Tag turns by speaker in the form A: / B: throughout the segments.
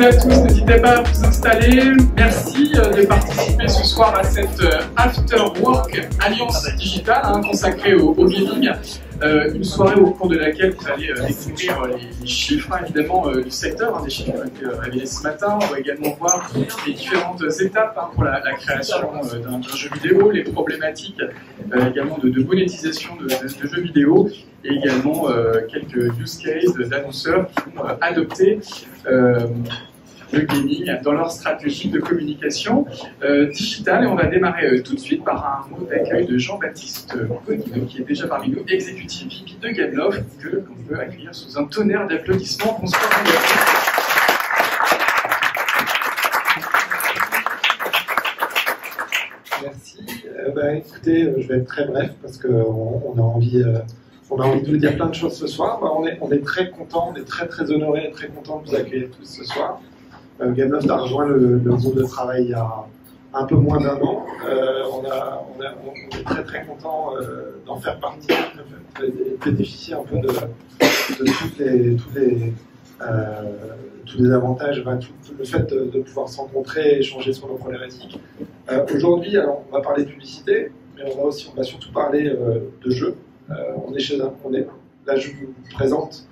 A: et à tous, n'hésitez pas à vous installer. Merci de participer ce soir à cette After Work Alliance Digitale consacrée au gaming. Une soirée au cours de laquelle vous allez découvrir les chiffres évidemment du secteur, des chiffres qui ont été révélés ce matin. On va également voir les différentes étapes pour la création d'un jeu vidéo, les problématiques également de monétisation de jeux vidéo et également quelques use cases d'annonceurs qui vont adopter le gaming dans leur stratégie de communication digitale. Et on va démarrer tout de suite par un mot d'accueil de Jean-Baptiste Bonino, qui est déjà parmi nous, exécutif VP de Gameloft, que l'on peut accueillir sous un tonnerre d'applaudissements. Bonsoir Jean-Baptiste.
B: Merci. Écoutez, je vais être très bref parce qu'on a envie de vous dire plein de choses ce soir. On est très contents, on est très honorés et très contents de vous accueillir tous ce soir. Gameloft a rejoint le groupe de travail il y a un peu moins d'un an. On est très contents d'en faire partie, de bénéficier un peu de tous les avantages, tout le fait de pouvoir se rencontrer et échanger sur nos problématiques. Aujourd'hui, alors, on va parler de publicité, mais on va surtout parler de jeux. Là, je vous présente.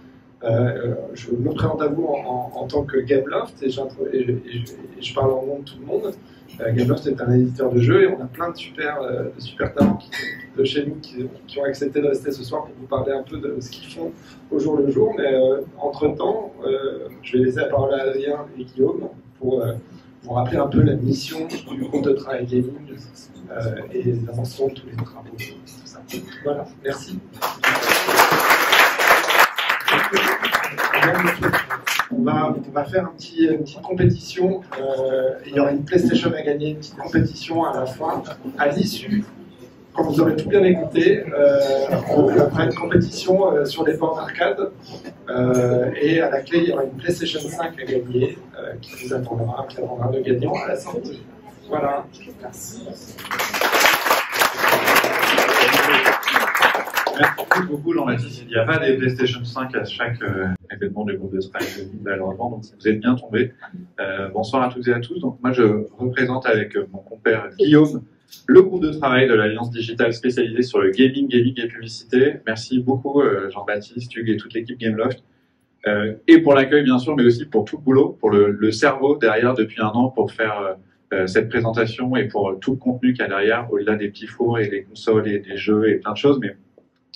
B: Je me présente à vous en tant que Gameloft et je parle en nom de tout le monde. Gameloft est un éditeur de jeux et on a plein de super talents de chez nous qui ont accepté de rester ce soir pour vous parler un peu de ce qu'ils font au jour le jour. Mais entre-temps, je vais laisser la parole à Adrien et Guillaume pour vous rappeler un peu la mission du groupe de travail gaming et les avancements de tous les travaux. Tout ça. Voilà, merci. On va faire une petite compétition. Il y aura une PlayStation à gagner, une petite compétition à la fin. À l'issue, quand vous aurez tout bien écouté, on fera une compétition sur les bornes d'arcade. Et à la clé, il y aura une PlayStation 5 à gagner qui vous attendra, qui attendra le gagnant à la sortie. Voilà. Merci.
C: Merci beaucoup Jean-Baptiste. Il n'y a pas des PlayStation 5 à chaque événement du groupe de travail malheureusement, donc vous êtes bien tombés. Bonsoir à toutes et à tous. Donc moi je représente avec mon compère Guillaume le groupe de travail de l'Alliance Digitale spécialisée sur le gaming et publicité. Merci beaucoup Jean-Baptiste, Hugues et toute l'équipe Gameloft. Et pour l'accueil bien sûr, mais aussi pour tout le boulot, pour le cerveau derrière depuis un an pour faire cette présentation et pour tout le contenu qu'il y a derrière, au-delà des petits fours et des consoles et des jeux et plein de choses. Mais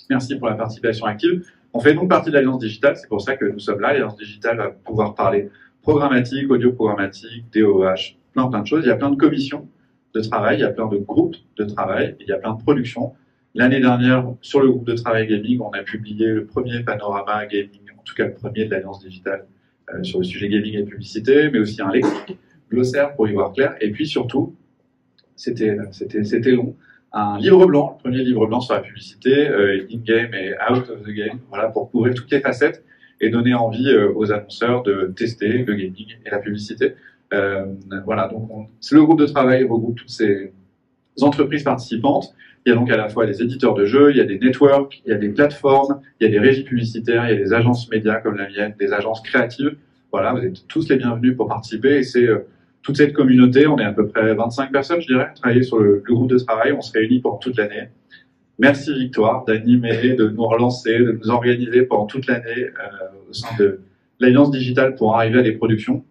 C: merci pour la participation active. On fait donc partie de l'Alliance Digitale, c'est pour ça que nous sommes là. L'Alliance Digitale va pouvoir parler programmatique, audio programmatique, DOH, plein de choses. Il y a plein de commissions de travail, il y a plein de groupes de travail, il y a plein de productions. L'année dernière, sur le groupe de travail gaming, on a publié le premier panorama gaming, en tout cas le premier de l'Alliance Digitale, sur le sujet gaming et publicité, mais aussi un lexique, glossaire pour y voir clair. Et puis surtout, c'était long, un livre blanc, le premier livre blanc sur la publicité, in-game et out of the game, voilà, pour couvrir toutes les facettes et donner envie aux annonceurs de tester le gaming et la publicité. Voilà, donc le groupe de travail regroupe toutes ces entreprises participantes. Il y a donc à la fois des éditeurs de jeux, il y a des networks, il y a des plateformes, il y a des régies publicitaires, il y a des agences médias comme la mienne, des agences créatives. Voilà, vous êtes tous les bienvenus pour participer et c'est toute cette communauté, on est à peu près 25 personnes, je dirais, à travailler sur le groupe de travail, on se réunit pendant toute l'année. Merci Victoire d'animer, de nous relancer, de nous organiser pendant toute l'année au sein de l'Alliance Digitale pour arriver à des productions.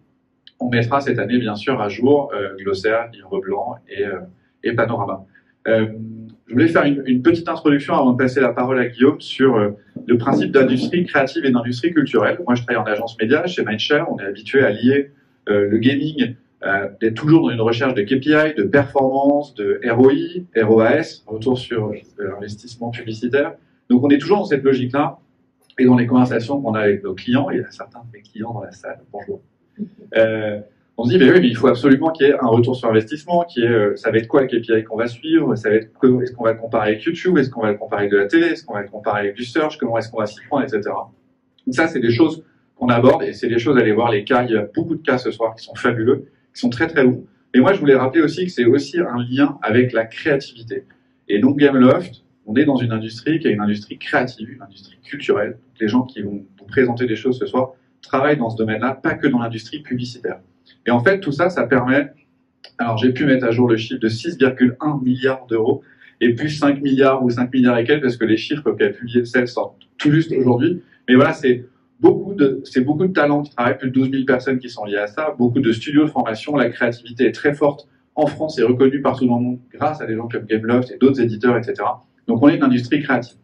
C: On mettra cette année, bien sûr, à jour glossaire, livre blanc et panorama. Je voulais faire une petite introduction avant de passer la parole à Guillaume sur le principe d'industrie créative et d'industrie culturelle. Moi, je travaille en agence média chez Mindshare. On est habitué à lier le gaming d'être toujours dans une recherche de KPI, de performance, de ROI, ROAS, retour sur l'investissement publicitaire. Donc on est toujours dans cette logique-là et dans les conversations qu'on a avec nos clients, il y a certains de mes clients dans la salle, bonjour. On se dit, mais oui, mais il faut absolument qu'il y ait un retour sur investissement, ça va être quoi le KPI qu'on va suivre, ça va être est-ce qu'on va le comparer avec YouTube, est-ce qu'on va le comparer avec de la télé, est-ce qu'on va le comparer avec du search, comment est-ce qu'on va s'y prendre, etc. Donc ça, c'est des choses qu'on aborde et c'est des choses à aller voir les cas. Il y a beaucoup de cas ce soir qui sont fabuleux, qui sont très bons. Et moi, je voulais rappeler aussi que c'est aussi un lien avec la créativité. Et donc, Gameloft, on est dans une industrie qui est une industrie créative, une industrie culturelle. Les gens qui vont présenter des choses ce soir travaillent dans ce domaine-là, pas que dans l'industrie publicitaire. Et en fait, tout ça, ça permet, alors j'ai pu mettre à jour le chiffre de 6,1 milliards d'euros, et plus 5 milliards ou 5 milliards et quelques, parce que les chiffres qu'a publié le CEL sortent tout juste aujourd'hui. Mais voilà, c'est beaucoup de talents qui travaillent, plus de 12 000 personnes qui sont liées à ça, beaucoup de studios de formation, la créativité est très forte en France et reconnue partout dans le monde grâce à des gens comme Gameloft et d'autres éditeurs, etc. Donc on est une industrie créative.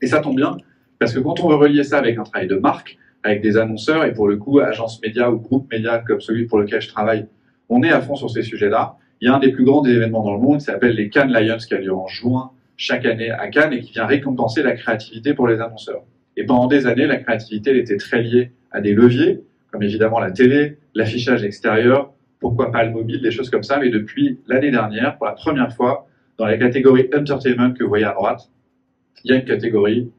C: Et ça tombe bien, parce que quand on veut relier ça avec un travail de marque, avec des annonceurs, et pour le coup, agence média ou groupe média comme celui pour lequel je travaille, on est à fond sur ces sujets-là. Il y a un des plus grands événements dans le monde qui s'appelle les Cannes Lions, qui a lieu en juin chaque année à Cannes et qui vient récompenser la créativité pour les annonceurs. Et pendant des années, la créativité elle était très liée à des leviers, comme évidemment la télé, l'affichage extérieur, pourquoi pas le mobile, des choses comme ça. Mais depuis l'année dernière, pour la première fois, dans la catégorie Entertainment que vous voyez à droite, il y a une catégorie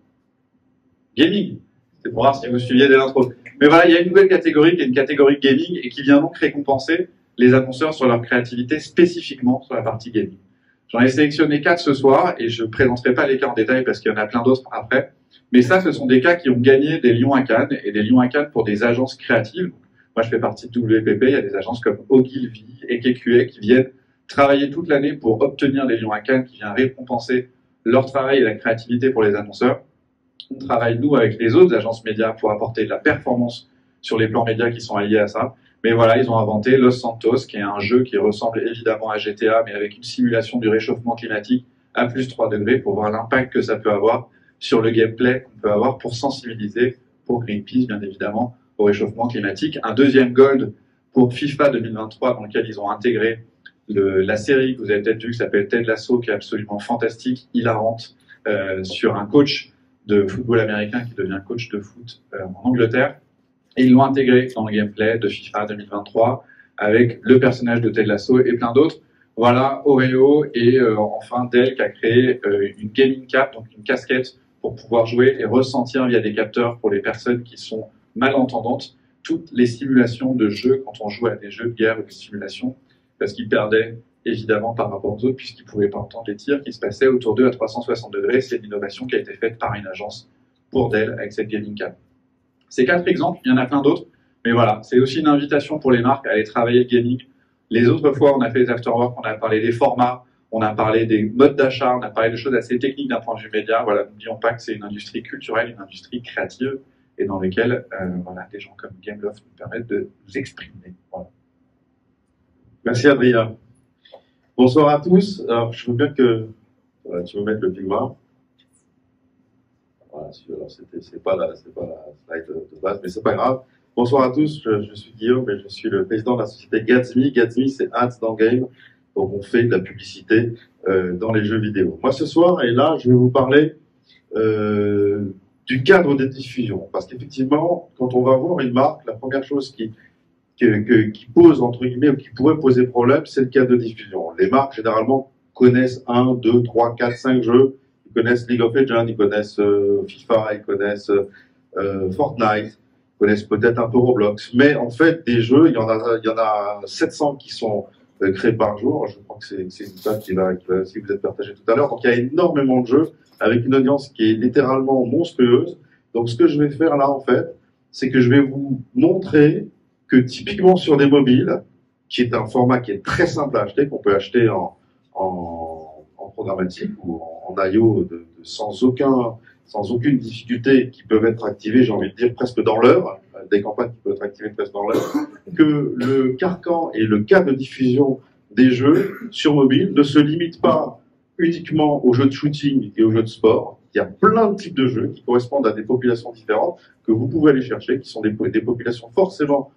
C: Gaming. C'est pour voir si vous suiviez dès l'intro. Mais voilà, il y a une nouvelle catégorie qui est une catégorie Gaming et qui vient donc récompenser les annonceurs sur leur créativité spécifiquement sur la partie Gaming. J'en ai sélectionné 4 ce soir et je ne présenterai pas les cas en détail parce qu'il y en a plein d'autres après. Mais ça, ce sont des cas qui ont gagné des Lions à Cannes et des Lions à Cannes pour des agences créatives. Moi, je fais partie de WPP. Il y a des agences comme Ogilvy et KQA qui viennent travailler toute l'année pour obtenir des Lions à Cannes, qui viennent récompenser leur travail et la créativité pour les annonceurs. On travaille, nous, avec les autres agences médias pour apporter de la performance sur les plans médias qui sont alliés à ça. Mais voilà, ils ont inventé Los Santos, qui est un jeu qui ressemble évidemment à GTA, mais avec une simulation du réchauffement climatique à plus 3 degrés pour voir l'impact que ça peut avoir sur le gameplay qu'on peut avoir pour sensibiliser pour Greenpeace, bien évidemment, au réchauffement climatique. Un deuxième gold pour FIFA 2023, dans lequel ils ont intégré la série que vous avez peut-être vu, qui s'appelle Ted Lasso, qui est absolument fantastique, hilarante, sur un coach de football américain qui devient coach de foot en Angleterre. Et ils l'ont intégré dans le gameplay de FIFA 2023 avec le personnage de Ted Lasso et plein d'autres. Voilà, Oreo et enfin Dell qui a créé une gaming cap, donc une casquette pour pouvoir jouer et ressentir via des capteurs pour les personnes qui sont malentendantes toutes les simulations de jeux quand on joue à des jeux de guerre ou de simulation, parce qu'ils perdaient évidemment par rapport aux autres puisqu'ils ne pouvaient pas entendre les tirs qui se passaient autour d'eux à 360 degrés. C'est une innovation qui a été faite par une agence pour Dell avec cette gaming cap. Ces 4 exemples, il y en a plein d'autres, mais voilà, c'est aussi une invitation pour les marques à aller travailler le gaming. Les autres fois, on a fait des afterwork, on a parlé des formats, on a parlé des modes d'achat, on a parlé de choses assez techniques d'un point de vue média. Voilà, n'oublions pas que c'est une industrie culturelle, une industrie créative, et dans laquelle voilà, des gens comme Gameloft nous permettent de nous exprimer. Voilà.
D: Merci Adrien. Bonsoir à tous. Alors, je veux bien que tu me mettes le pigment. Voilà, alors c'est pas la slide de base, mais c'est pas grave. Bonsoir à tous, je suis Guillaume et je suis le président de la société Gatsby. Gatsby, c'est Ads dans Game, donc on fait de la publicité dans les jeux vidéo. Moi ce soir, et là, je vais vous parler du cadre de diffusion, parce qu'effectivement, quand on va voir une marque, la première chose qui pose, entre guillemets, ou qui pourrait poser problème, c'est le cadre de diffusion. Les marques, généralement, connaissent 1, 2, 3, 4, 5 jeux. Ils connaissent League of Legends, ils connaissent FIFA, ils connaissent Fortnite, ils connaissent peut-être un peu Roblox. Mais en fait, des jeux, il y en a 700 qui sont créés par jour. Je crois que c'est une stat qui va si vous êtes partagé tout à l'heure. Donc il y a énormément de jeux avec une audience qui est littéralement monstrueuse. Donc ce que je vais faire là, en fait, c'est que je vais vous montrer que typiquement sur des mobiles, qui est un format qui est très simple à acheter, qu'on peut acheter en programmatique ou en IO sans aucune difficulté, qui peuvent être activées, j'ai envie de dire, presque dans l'heure, des campagnes qui peuvent être activées presque dans l'heure, que le carcan et le cas de diffusion des jeux sur mobile ne se limite pas uniquement aux jeux de shooting et aux jeux de sport. Il y a plein de types de jeux qui correspondent à des populations différentes que vous pouvez aller chercher, qui sont des populations forcément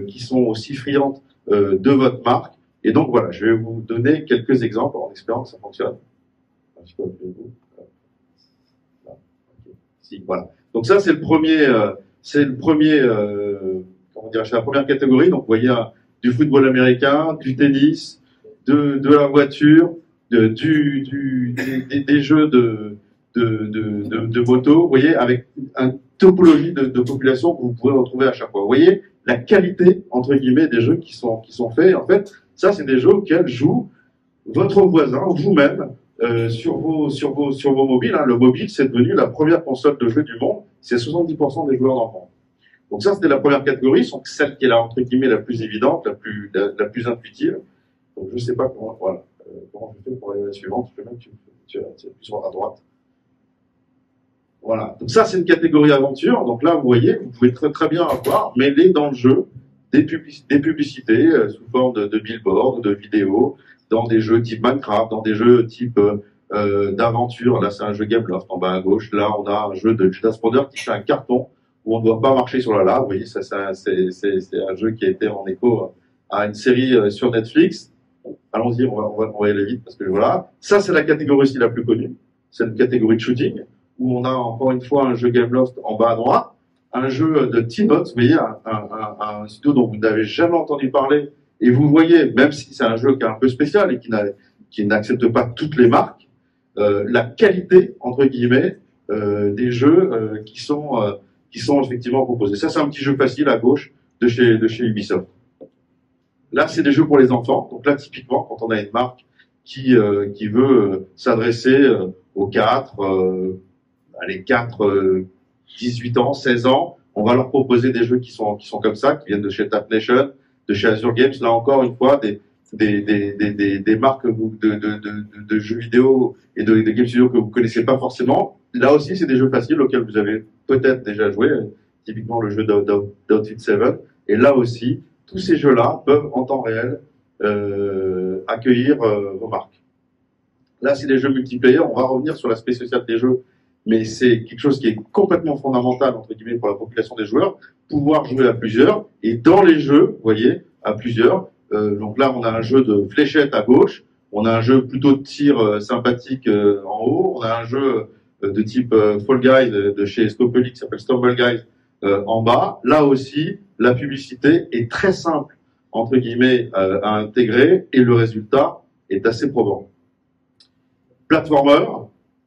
D: qui sont aussi friandes de votre marque. Et donc voilà, je vais vous donner quelques exemples en espérant que ça fonctionne. Si, voilà. Donc ça, c'est le premier, comment dire, c'est la première catégorie. Donc vous voyez du football américain, du tennis, de la voiture, des jeux de moto. Vous voyez, avec une topologie de population que vous pourrez retrouver à chaque fois. Vous voyez la qualité entre guillemets des jeux qui sont faits. En fait, ça, c'est des jeux auxquels joue votre voisin, vous-même, sur vos mobiles. Hein. Le mobile, c'est devenu la première console de jeu du monde. C'est 70% des joueurs d'enfants. Donc ça, c'était la première catégorie, donc celle qui est là, entre guillemets, la plus évidente, la plus intuitive. Donc je sais pas comment, voilà, comment je fais pour aller à la suivante. Je vais même tu sur à droite. Voilà. Donc ça, c'est une catégorie aventure. Donc là, vous voyez, vous pouvez très bien avoir mêlé dans le jeu des publicités sous forme de billboards, de vidéos, dans des jeux type Minecraft, dans des jeux type d'aventure. Là, c'est un jeu Gameloft en bas à gauche. Là, on a un jeu de Judas Ponder qui fait un carton où on ne doit pas marcher sur la lave. Vous voyez, ça c'est un jeu qui a été en écho à une série sur Netflix. Allons-y, on va y aller vite parce que voilà. Ça, c'est la catégorie aussi la plus connue. C'est une catégorie de shooting où on a encore une fois un jeu Gameloft en bas à droite, un jeu de T-Bot, vous voyez, un studio dont vous n'avez jamais entendu parler. Et vous voyez, même si c'est un jeu qui est un peu spécial et qui n'accepte pas toutes les marques, la qualité, entre guillemets, des jeux qui sont effectivement proposés. Ça, c'est un petit jeu facile à gauche de chez Ubisoft. Là, c'est des jeux pour les enfants. Donc là, typiquement, quand on a une marque qui veut s'adresser aux 4, 18 ans, 16 ans, on va leur proposer des jeux qui sont comme ça, qui viennent de chez Tap Nation, de chez Azure Games. Là encore une fois, des marques de jeux vidéo et de game studio que vous connaissez pas forcément. Là aussi, c'est des jeux faciles auxquels vous avez peut-être déjà joué, typiquement le jeu d'Outfit 7. Et là aussi, tous ces jeux-là peuvent en temps réel accueillir vos marques. Là, c'est des jeux multiplayer. On va revenir sur l'aspect social des jeux, mais c'est quelque chose qui est complètement fondamental, entre guillemets, pour la population des joueurs, pouvoir jouer à plusieurs. Et dans les jeux, vous voyez, à plusieurs, donc là, on a un jeu de fléchettes à gauche, on a un jeu plutôt de tir sympathique en haut, on a un jeu de type Fall Guys de chez Scopely qui s'appelle Stumble Guys en bas. Là aussi, la publicité est très simple, entre guillemets, à intégrer et le résultat est assez probant. Platformer,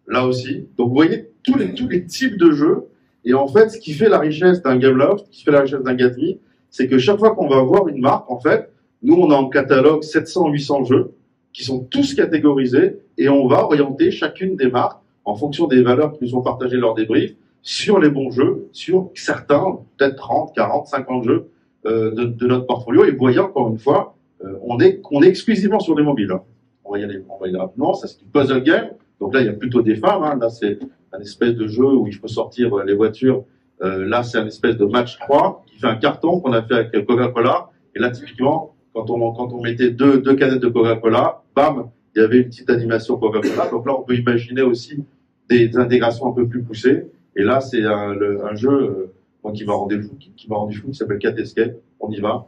D: là aussi. Donc vous voyez tous les types de jeux. Et en fait, ce qui fait la richesse d'un Gameloft, ce qui fait la richesse d'un Gatsby, c'est que chaque fois qu'on va voir une marque, en fait, nous on a en catalogue 700-800 jeux qui sont tous catégorisés et on va orienter chacune des marques en fonction des valeurs qui nous sont partagées lors des briefs sur les bons jeux, sur certains, peut-être 30, 40, 50 jeux de notre portfolio. Et vous voyez encore une fois, on est exclusivement sur les mobiles. Hein. On va y aller rapidement. Ça, c'est du puzzle game. Donc là, il y a plutôt des femmes. Hein. Là, c'est un espèce de jeu où il faut sortir les voitures. Là, c'est un espèce de match 3 qui fait un carton qu'on a fait avec Coca-Cola. Et là, typiquement, quand on mettait deux canettes de Coca-Cola, bam, il y avait une petite animation Coca-Cola. Donc là, on peut imaginer aussi des intégrations un peu plus poussées. Et là, c'est un jeu moi, qui m'a rendu fou, qui s'appelle Cat Escape. On y va.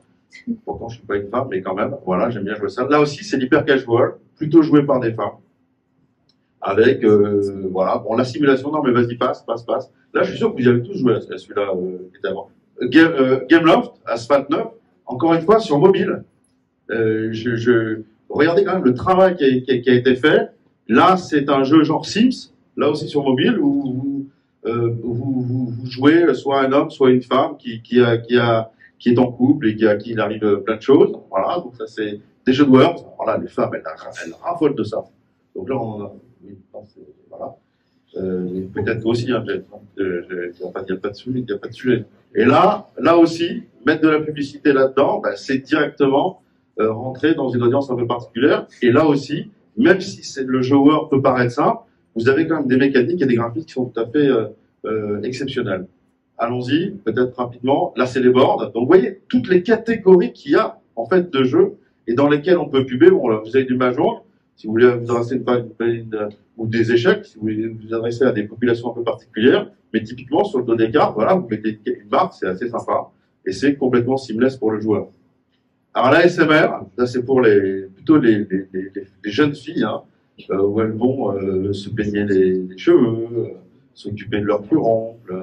D: Pourtant, je suis pas une femme, mais quand même, voilà, j'aime bien jouer ça. Là aussi, c'est l'hyper casual, plutôt joué par des femmes. Avec, voilà, bon, la simulation, non, mais vas-y, passe. Là, je suis sûr que vous y avez tous joué à celui-là, qui était avant. Gameloft, Asphalt 9, encore une fois, sur mobile. Regardez quand même le travail qui a été fait. Là, c'est un jeu genre Sims, là aussi sur mobile, où vous jouez soit un homme, soit une femme qui est en couple et qui il arrive plein de choses. Voilà, donc ça c'est des jeux de Worms. Voilà, les femmes, elles raffolent de ça. Donc là, voilà. Peut-être aussi, hein, il n'y a pas de sujet. Et là aussi, mettre de la publicité là-dedans, ben, c'est directement rentrer dans une audience un peu particulière. Et là aussi, même si le jeu Word peut paraître simple, vous avez quand même des mécaniques et des graphismes qui sont tout à fait exceptionnels. Allons-y, peut-être rapidement. Là, c'est les boards. Donc, vous voyez toutes les catégories qu'il y a en fait de jeux et dans lesquels on peut puber. Bon, là, vous avez du Mahjong. Si vous voulez vous adresser ou des échecs, si vous voulez vous adresser à des populations un peu particulières, mais typiquement sur le dos des cartes, voilà, vous mettez une marque, c'est assez sympa et c'est complètement seamless pour le joueur. Alors l'ASMR, là c'est pour plutôt les jeunes filles, hein, où elles vont se peigner les cheveux, s'occuper de leur furoncle,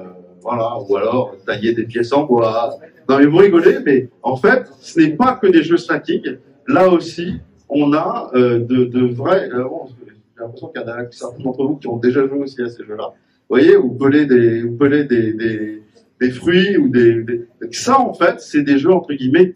D: voilà, ou alors tailler des pièces en bois. Non mais vous rigolez, mais en fait, ce n'est pas que des jeux snacking. Là aussi, on a de vrais. Bon, j'ai l'impression qu'il y en a certains d'entre vous qui ont déjà joué aussi à ces jeux-là. Vous voyez, vous pelez des fruits ou ça en fait, c'est des jeux entre guillemets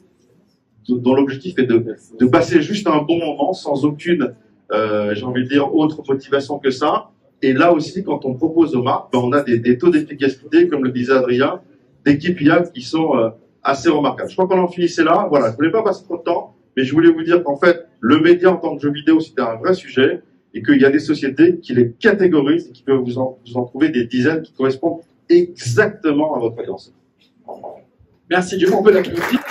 D: dont l'objectif est de passer juste un bon moment sans aucune, j'ai envie de dire, autre motivation que ça. Et là aussi, quand on propose aux marques, ben on a des taux d'efficacité, comme le disait Adrien, des KPI qui sont assez remarquables. Je crois qu'on en finissait là. Voilà, je voulais pas passer trop de temps, mais je voulais vous dire qu'en fait, le média en tant que jeu vidéo, c'était un vrai sujet et qu'il y a des sociétés qui les catégorisent et qui peuvent vous en trouver des dizaines qui correspondent exactement à votre audience.
A: Merci Guillaume, on peut l'applaudir.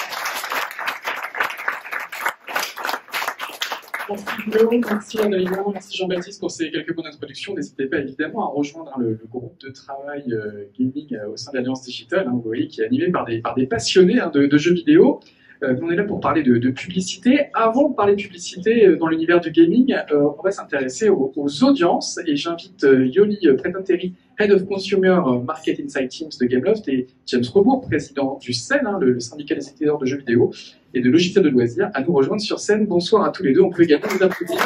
A: Merci Guillaume, merci Adrien, merci Jean-Baptiste pour ces quelques bonnes introductions. N'hésitez pas évidemment à rejoindre le groupe de travail gaming au sein de l'Alliance Digitale, vous voyez, qui est animé par des passionnés de jeux vidéo. On est là pour parler de publicité. Avant de parler de publicité dans l'univers du gaming, on va s'intéresser aux audiences et j'invite Yoli Pretenteri, Head of Consumer Market Insight Teams de Gameloft et James Rebourg, président du CEN, le syndicat des éditeurs de jeux vidéo et de logiciels de loisirs, à nous rejoindre sur scène. Bonsoir à tous les deux. On peut également vous applaudir.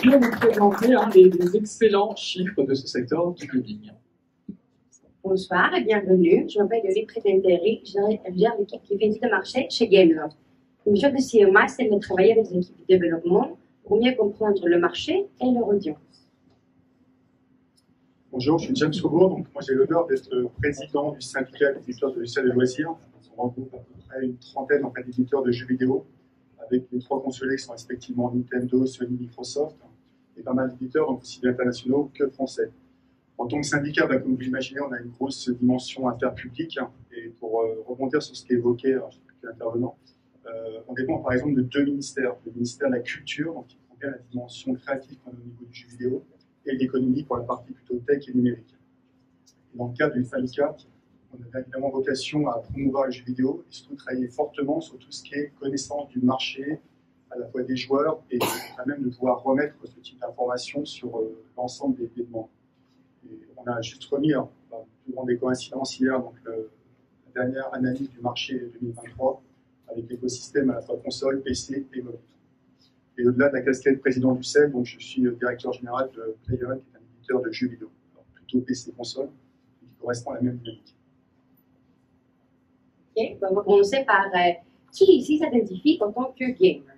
A: Je vais vous présenter des excellents chiffres de ce secteur du gaming.
E: Bonsoir et bienvenue. Je m'appelle Yoli Pretenteri. Je gère l'équipe qui fait de marché chez Gameloft. Une mission de CMA, c'est de travailler avec les équipes de développement pour mieux comprendre le marché et leur audience.
F: Bonjour, je suis James Rebourg. Donc moi j'ai l'honneur d'être président du syndicat des éditeurs de logiciels de loisirs. On regroupe à peu près une trentaine d'éditeurs de jeux vidéo avec les trois consolés qui sont respectivement Nintendo, Sony, Microsoft et pas mal d'éditeurs, donc aussi bien internationaux que français. En tant que syndicat, comme vous l'imaginez, on a une grosse dimension interpublique. Et pour rebondir sur ce qu'évoquait l'intervenant, on dépend par exemple de deux ministères. Le ministère de la Culture, donc, qui prend bien la dimension créative au niveau du jeu vidéo, et l'économie pour la partie plutôt tech et numérique. Et dans le cadre du syndicat, on a évidemment vocation à promouvoir le jeu vidéo et surtout travailler fortement sur tout ce qui est connaissance du marché, à la fois des joueurs et même de pouvoir remettre ce type d'informations sur l'ensemble des demandes. Et on a juste remis, plus grande des coïncidences hier, donc la dernière analyse du marché 2023 avec l'écosystème à la fois console, PC et mobile. Et au-delà de la casquette président du CEL, donc je suis directeur général de PlayOn, qui est un éditeur de jeux vidéo, alors plutôt PC console, qui correspond à la même dynamique.
E: Ok, on va commencer par qui ici s'identifie en tant que gamer?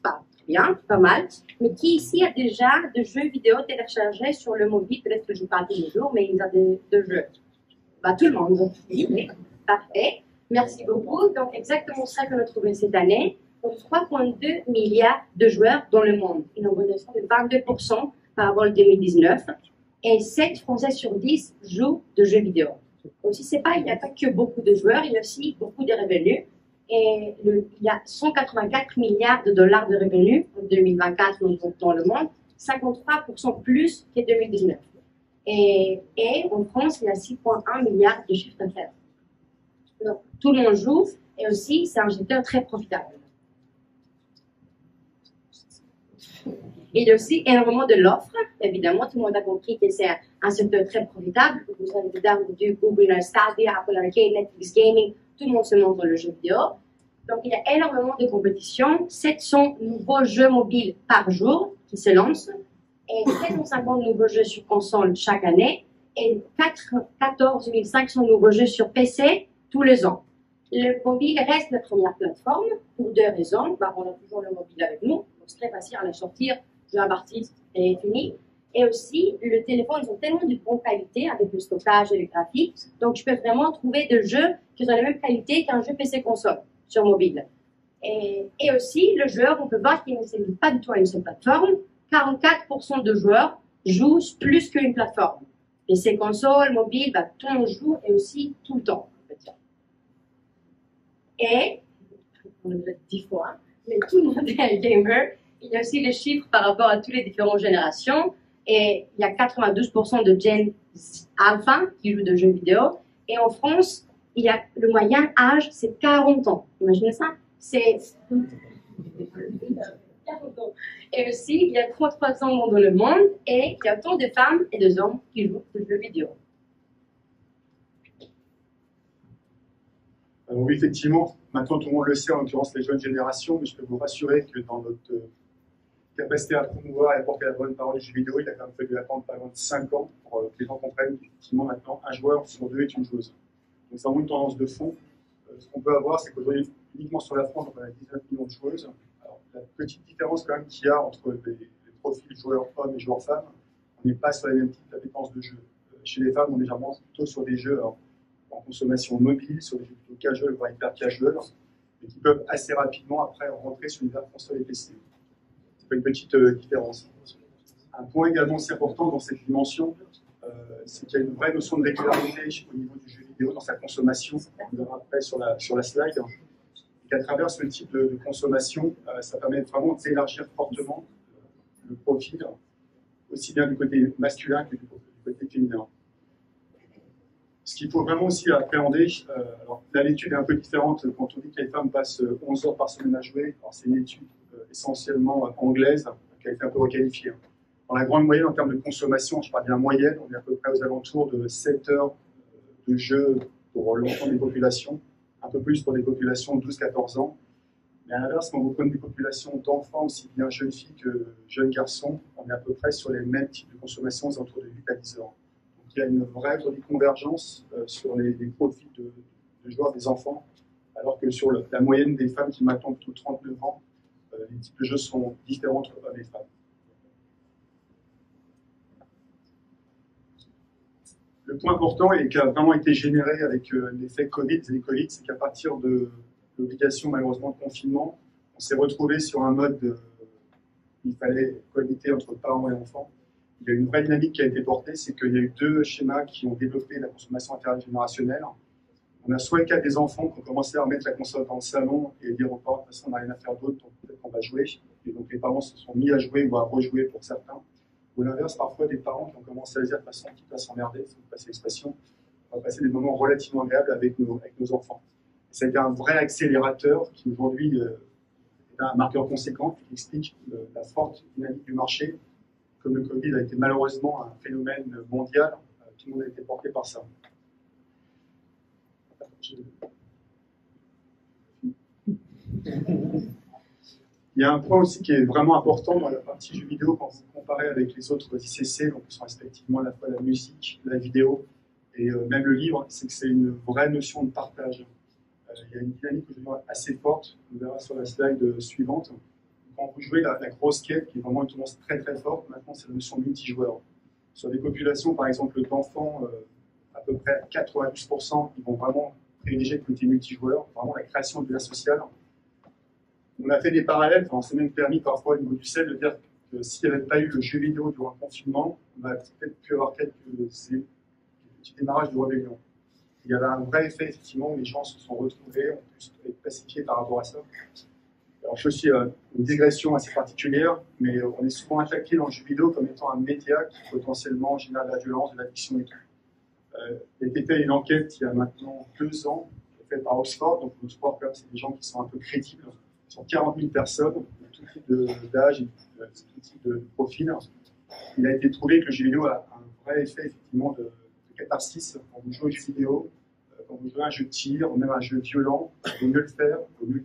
E: Pas bien, pas mal. Mais qui ici a déjà de jeux vidéo téléchargés sur le mobile? Peut-être que je ne joue pas tous les jours, mais il y a de jeux. Tout le monde. Oui, parfait. Merci beaucoup. Donc, exactement ça qu'on a trouvé cette année. Donc, 3,2 milliards de joueurs dans le monde. Une augmentation de 22% par rapport à 2019. Et 7 Français sur 10 jouent de jeux vidéo. Aussi, il n'y a pas que beaucoup de joueurs, il y a aussi beaucoup de revenus. Et il y a 184 milliards de dollars de revenus en 2024 dans le monde, 53% plus que 2019. Et en France, il y a 6,1 milliards de chiffre d'affaires. Donc, tout le monde joue et aussi, c'est un secteur très profitable. Il y a aussi énormément de l'offre. Évidemment, tout le monde a compris que c'est un secteur très profitable. Vous avez dedans du Google Stadia, Apple Arcade, Netflix Gaming, tout le monde se montre dans le jeu vidéo. Donc, il y a énormément de compétition. 700 nouveaux jeux mobiles par jour qui se lancent et 750 nouveaux jeux sur console chaque année et 14 500 nouveaux jeux sur PC tous les ans. Le mobile reste la première plateforme pour deux raisons. On a toujours le mobile avec nous, donc c'est très facile à le sortir, jouer à partie et fini. Et aussi, le téléphone, ils ont tellement de bonne qualité avec le stockage et les graphiques, donc je peux vraiment trouver des jeux qui ont la même qualité qu'un jeu PC console sur mobile. Et aussi, le joueur, on peut voir qu'il ne s'agit pas du tout à une seule plateforme. 44% de joueurs jouent plus qu'une plateforme. PC console, mobile, tout le monde joue et aussi tout le temps. Et, on le dit 10 fois, mais tout le monde est un gamer. Il y a aussi les chiffres par rapport à toutes les différentes générations. Et il y a 92% de Gen Alpha qui jouent de jeux vidéo. Et en France, il y a le moyen âge, c'est 40 ans. Imaginez ça. C'est 40 ans. Et aussi, il y a 33 ans dans le monde. Et il y a autant de femmes et de hommes qui jouent de jeux vidéo.
F: Alors oui, effectivement, maintenant tout le monde le sait, en l'occurrence les jeunes générations, mais je peux vous rassurer que dans notre capacité à promouvoir et à porter la bonne parole du jeu vidéo, il a quand même fallu attendre pas loin de 5 ans pour que les gens comprennent qu'effectivement maintenant un joueur sur deux est une joueuse. Donc c'est vraiment une tendance de fond. Ce qu'on peut avoir, c'est qu'aujourd'hui, uniquement sur la France, on a 19 millions de joueuses. Alors, la petite différence quand même qu'il y a entre les profils joueurs hommes et joueurs femmes, on n'est pas sur les mêmes types d'appétence de jeux. Chez les femmes, on est légèrement plutôt sur des jeux en consommation mobile, sur des jeux plutôt casual, voire hyper casual, mais qui peuvent assez rapidement après rentrer sur l'univers console et PC. C'est pas une petite différence. Un point également aussi important dans cette dimension, c'est qu'il y a une vraie notion de régularité au niveau du jeu vidéo dans sa consommation. On verra après sur la slide. Et qu'à travers ce type de consommation, ça permet vraiment d'élargir fortement le profil, aussi bien du côté masculin que du côté féminin. Ce qu'il faut vraiment aussi appréhender, alors là l'étude est un peu différente quand on dit que les femmes passent 11 heures par semaine à jouer. C'est une étude essentiellement anglaise qui a été un peu requalifiée. Dans la grande moyenne en termes de consommation, je parle bien moyenne, on est à peu près aux alentours de 7 heures de jeu pour l'ensemble des populations, un peu plus pour des populations de 12-14 ans. Mais à l'inverse, quand vous prenez des populations d'enfants, aussi bien jeunes filles que jeunes garçons, on est à peu près sur les mêmes types de consommation, aux alentours de 8 à 10 heures. Donc il y a une vraie convergence sur les profils de joueurs des enfants, alors que sur la moyenne des femmes qui maintenant plutôt 39 ans, les types de jeux sont différents entre hommes et femmes. Le point important et qui a vraiment été généré avec l'effet Covid et les Covid, c'est qu'à partir de l'obligation malheureusement de confinement, on s'est retrouvé sur un mode il fallait cohabiter entre parents et enfants. Il y a une vraie dynamique qui a été portée, c'est qu'il y a eu deux schémas qui ont développé la consommation intergénérationnelle. On a soit le cas des enfants qui ont commencé à remettre la console dans le salon et dire aux parents, de toute façon on n'a rien à faire d'autre, donc peut-être qu'on va jouer. Et donc les parents se sont mis à jouer ou à rejouer pour certains. Ou l'inverse, parfois des parents qui ont commencé à dire de toute façon, quitte à s'emmerder, si vous passez l'expression, on va passer des moments relativement agréables avec nos enfants. Et ça a été un vrai accélérateur qui aujourd'hui est un marqueur conséquent qui explique la forte dynamique du marché. Comme le Covid a été malheureusement un phénomène mondial, tout le monde a été porté par ça. Il y a un point aussi qui est vraiment important dans la partie jeux vidéo quand vous comparez avec les autres ICC, donc qui sont respectivement à la fois la musique, la vidéo et même le livre, c'est que c'est une vraie notion de partage. Il y a une dynamique aujourd'hui assez forte, on verra sur la slide suivante. Quand vous jouez la grosse quête, qui est vraiment une tendance très très forte, maintenant c'est la notion de multijoueur. Sur des populations par exemple d'enfants, à peu près 92%, ils vont vraiment privilégier le côté multijoueur, vraiment la création de lien social. On a fait des parallèles, on s'est même permis parfois au niveau du CEL de dire que s'il n'y avait pas eu le jeu vidéo durant le confinement, on aurait peut-être pu avoir quelques petits démarrages de rébellion. Il y avait un vrai effet, effectivement, où les gens se sont retrouvés, ont pu être pacifiés par rapport à ça. Alors, je fais aussi une digression assez particulière, mais on est souvent attaqué dans le jeu vidéo comme étant un média qui potentiellement génère de la violence, de l'addiction et tout. Il a été fait une enquête il y a maintenant 2 ans, faite par Oxford, donc Oxford, c'est des gens qui sont un peu crédibles, sur 40 000 personnes, de tout type d'âge et de tout type de profil. Il a été trouvé que le jeu vidéo a un vrai effet, effectivement, de catharsis. Quand vous jouez aux jeux vidéo, quand vous jouez à un jeu de tir, ou même un jeu violent, il vaut mieux le faire, il vaut mieux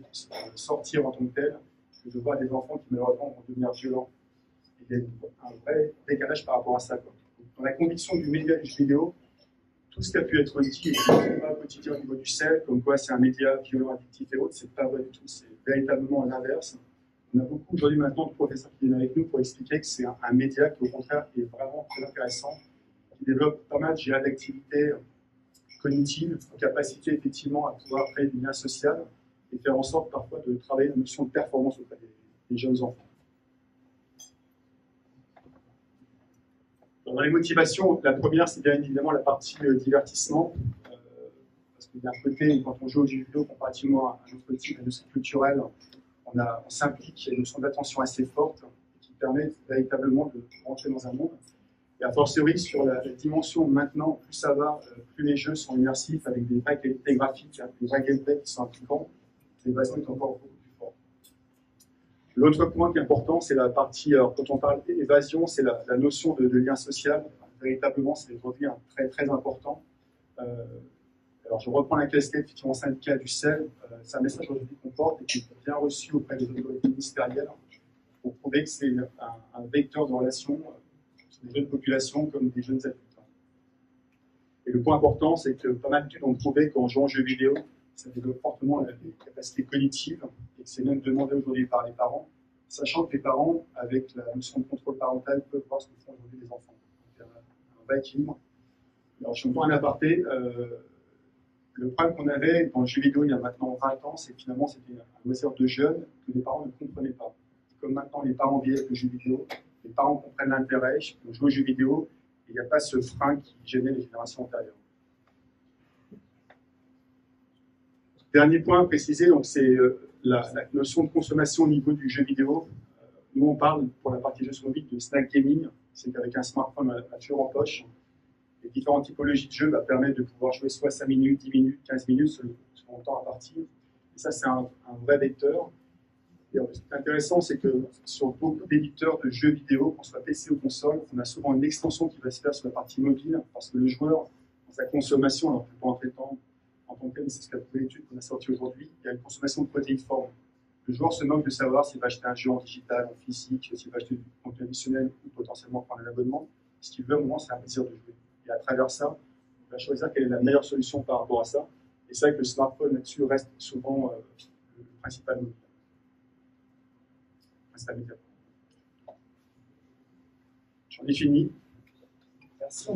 F: sortir en tant que tel, que de voir des enfants qui malheureusement vont devenir violents. Il y a un vrai décalage par rapport à ça. Dans la conviction du média du jeu vidéo, tout ce qui a pu être dit et pas quotidien au niveau du CEL, comme quoi c'est un média violent, addictif et autres, c'est pas vrai du tout, c'est véritablement l'inverse. On a beaucoup aujourd'hui maintenant de professeurs qui viennent avec nous pour expliquer que c'est un média qui au contraire est vraiment très intéressant, qui développe pas mal d'activités cognitives, en capacité effectivement à pouvoir créer du lien social et faire en sorte parfois de travailler la notion de performance auprès des jeunes enfants. Dans les motivations, la première, c'est bien évidemment la partie divertissement. Parce que d'un côté, quand on joue aux jeux vidéo, comparativement à notre type d'industrie culturelle, on s'implique, il y a une notion d'attention assez forte qui permet véritablement de rentrer dans un monde. Et a fortiori, sur la dimension maintenant, plus ça va, plus les jeux sont immersifs, avec des vraies qualités graphiques, des vrais gameplays qui sont impliquants, l'évasion est encore beaucoup plus forte. L'autre point qui est important, c'est la partie, alors, quand on parle d'évasion, c'est la notion de lien social. Véritablement, c'est aujourd'hui un très très important. Alors, je reprends la casquette effectivement syndicale du CEL. C'est un message aujourd'hui qu'on porte et qui est bien reçu auprès des autorités ministérielles pour prouver que c'est un vecteur de relation sur des jeunes populations comme des jeunes adultes. Et le point important, c'est que pas mal d'études ont prouvé qu'en jouant aux jeux vidéo, ça développe fortement les capacités cognitives et que c'est même demandé aujourd'hui par les parents, sachant que les parents, avec la notion de contrôle parental, peuvent voir ce que font aujourd'hui les enfants. un vrai équilibre. Alors, je suis un aparté. Le problème qu'on avait dans le jeu vidéo il y a maintenant 20 ans, c'est que finalement c'était un loisir de jeunes que les parents ne comprenaient pas. Comme maintenant les parents vivent avec le jeu vidéo, les parents comprennent l'intérêt de jouer au jeu vidéo, et il n'y a pas ce frein qui gênait les générations antérieures. Dernier point à préciser, c'est la notion de consommation au niveau du jeu vidéo. Nous on parle pour la partie jeux mobile de snack gaming, c'est qu'avec un smartphone toujours en poche, les différentes typologies de jeux permettent de pouvoir jouer soit 5 minutes, 10 minutes, 15 minutes selon le temps à partir. Et ça, c'est un vrai vecteur. Et ce qui est intéressant, c'est que sur beaucoup d'éditeurs de jeux vidéo, qu'on soit PC ou console, on a souvent une extension qui va se faire sur la partie mobile, parce que le joueur, dans sa consommation, alors pas en traitant en tant que tel, c'est ce qu'a prouvé l'étude qu'on a sortie aujourd'hui, il y a une consommation de protéiforme. Le joueur se moque de savoir s'il va acheter un jeu en digital, en physique, s'il va acheter du contenu additionnel ou potentiellement prendre un abonnement. Ce qu'il veut au moment, c'est un plaisir de jouer. Et à travers ça, on va choisir quelle est la meilleure solution par rapport à ça. Et c'est vrai que le smartphone là-dessus reste souvent le principal média. J'en ai fini. Merci.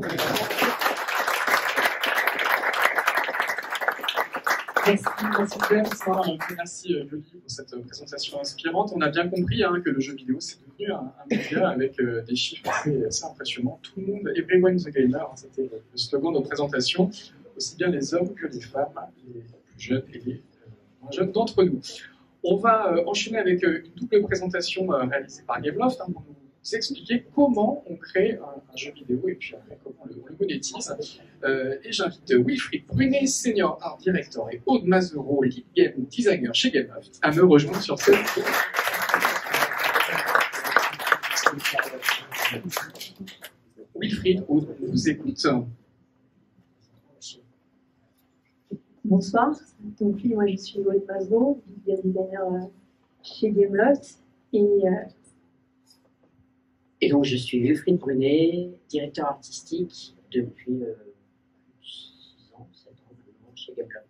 A: Merci Yoli pour cette présentation inspirante. On a bien compris que le jeu vidéo c'est devenu un média avec des chiffres assez impressionnants. Tout le monde, everyone's a gamer, c'était le slogan de notre présentation, aussi bien les hommes que les femmes, les plus jeunes et les moins jeunes d'entre nous. On va enchaîner avec une double présentation réalisée par Gameloft pour nous expliquer comment on crée un jeu vidéo et puis après comment on le monétise. Et j'invite Wilfried Brunet, Senior Art Director, et Aude Mazero, Lead Game Designer chez Gameloft, à me rejoindre sur cette. Wilfried, Aude, on vous écoute.
G: Bonsoir, donc oui, moi je suis Aude Mazero, Lead Game Designer chez Gameloft,
H: et donc je suis Wilfried Brunet, directeur artistique depuis 6 ans, 7 ans chez Gameloft.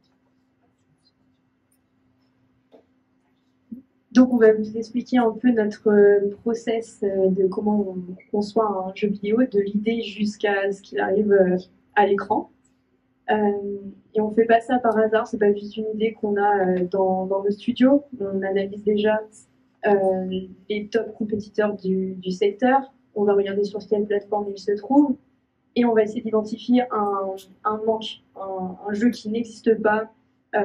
G: Donc on va vous expliquer un peu notre process de comment on conçoit un jeu vidéo, de l'idée jusqu'à ce qu'il arrive à l'écran. Et on ne fait pas ça par hasard, c'est pas juste une idée qu'on a dans le studio. On analyse déjà les top compétiteurs du secteur, on va regarder sur quelle plateforme ils se trouvent, et on va essayer d'identifier un manque, un jeu qui n'existe pas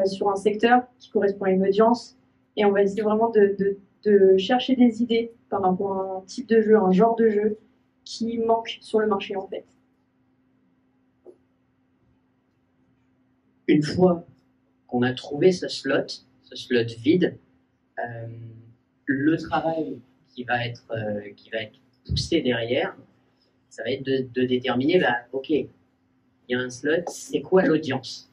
G: sur un secteur, qui correspond à une audience, et on va essayer vraiment de chercher des idées par rapport à un type de jeu, un genre de jeu qui manque sur le marché en fait.
H: Une fois qu'on a trouvé ce slot vide, le travail qui va être poussé derrière, ça va être de déterminer, ok, il y a un slot, c'est quoi l'audience?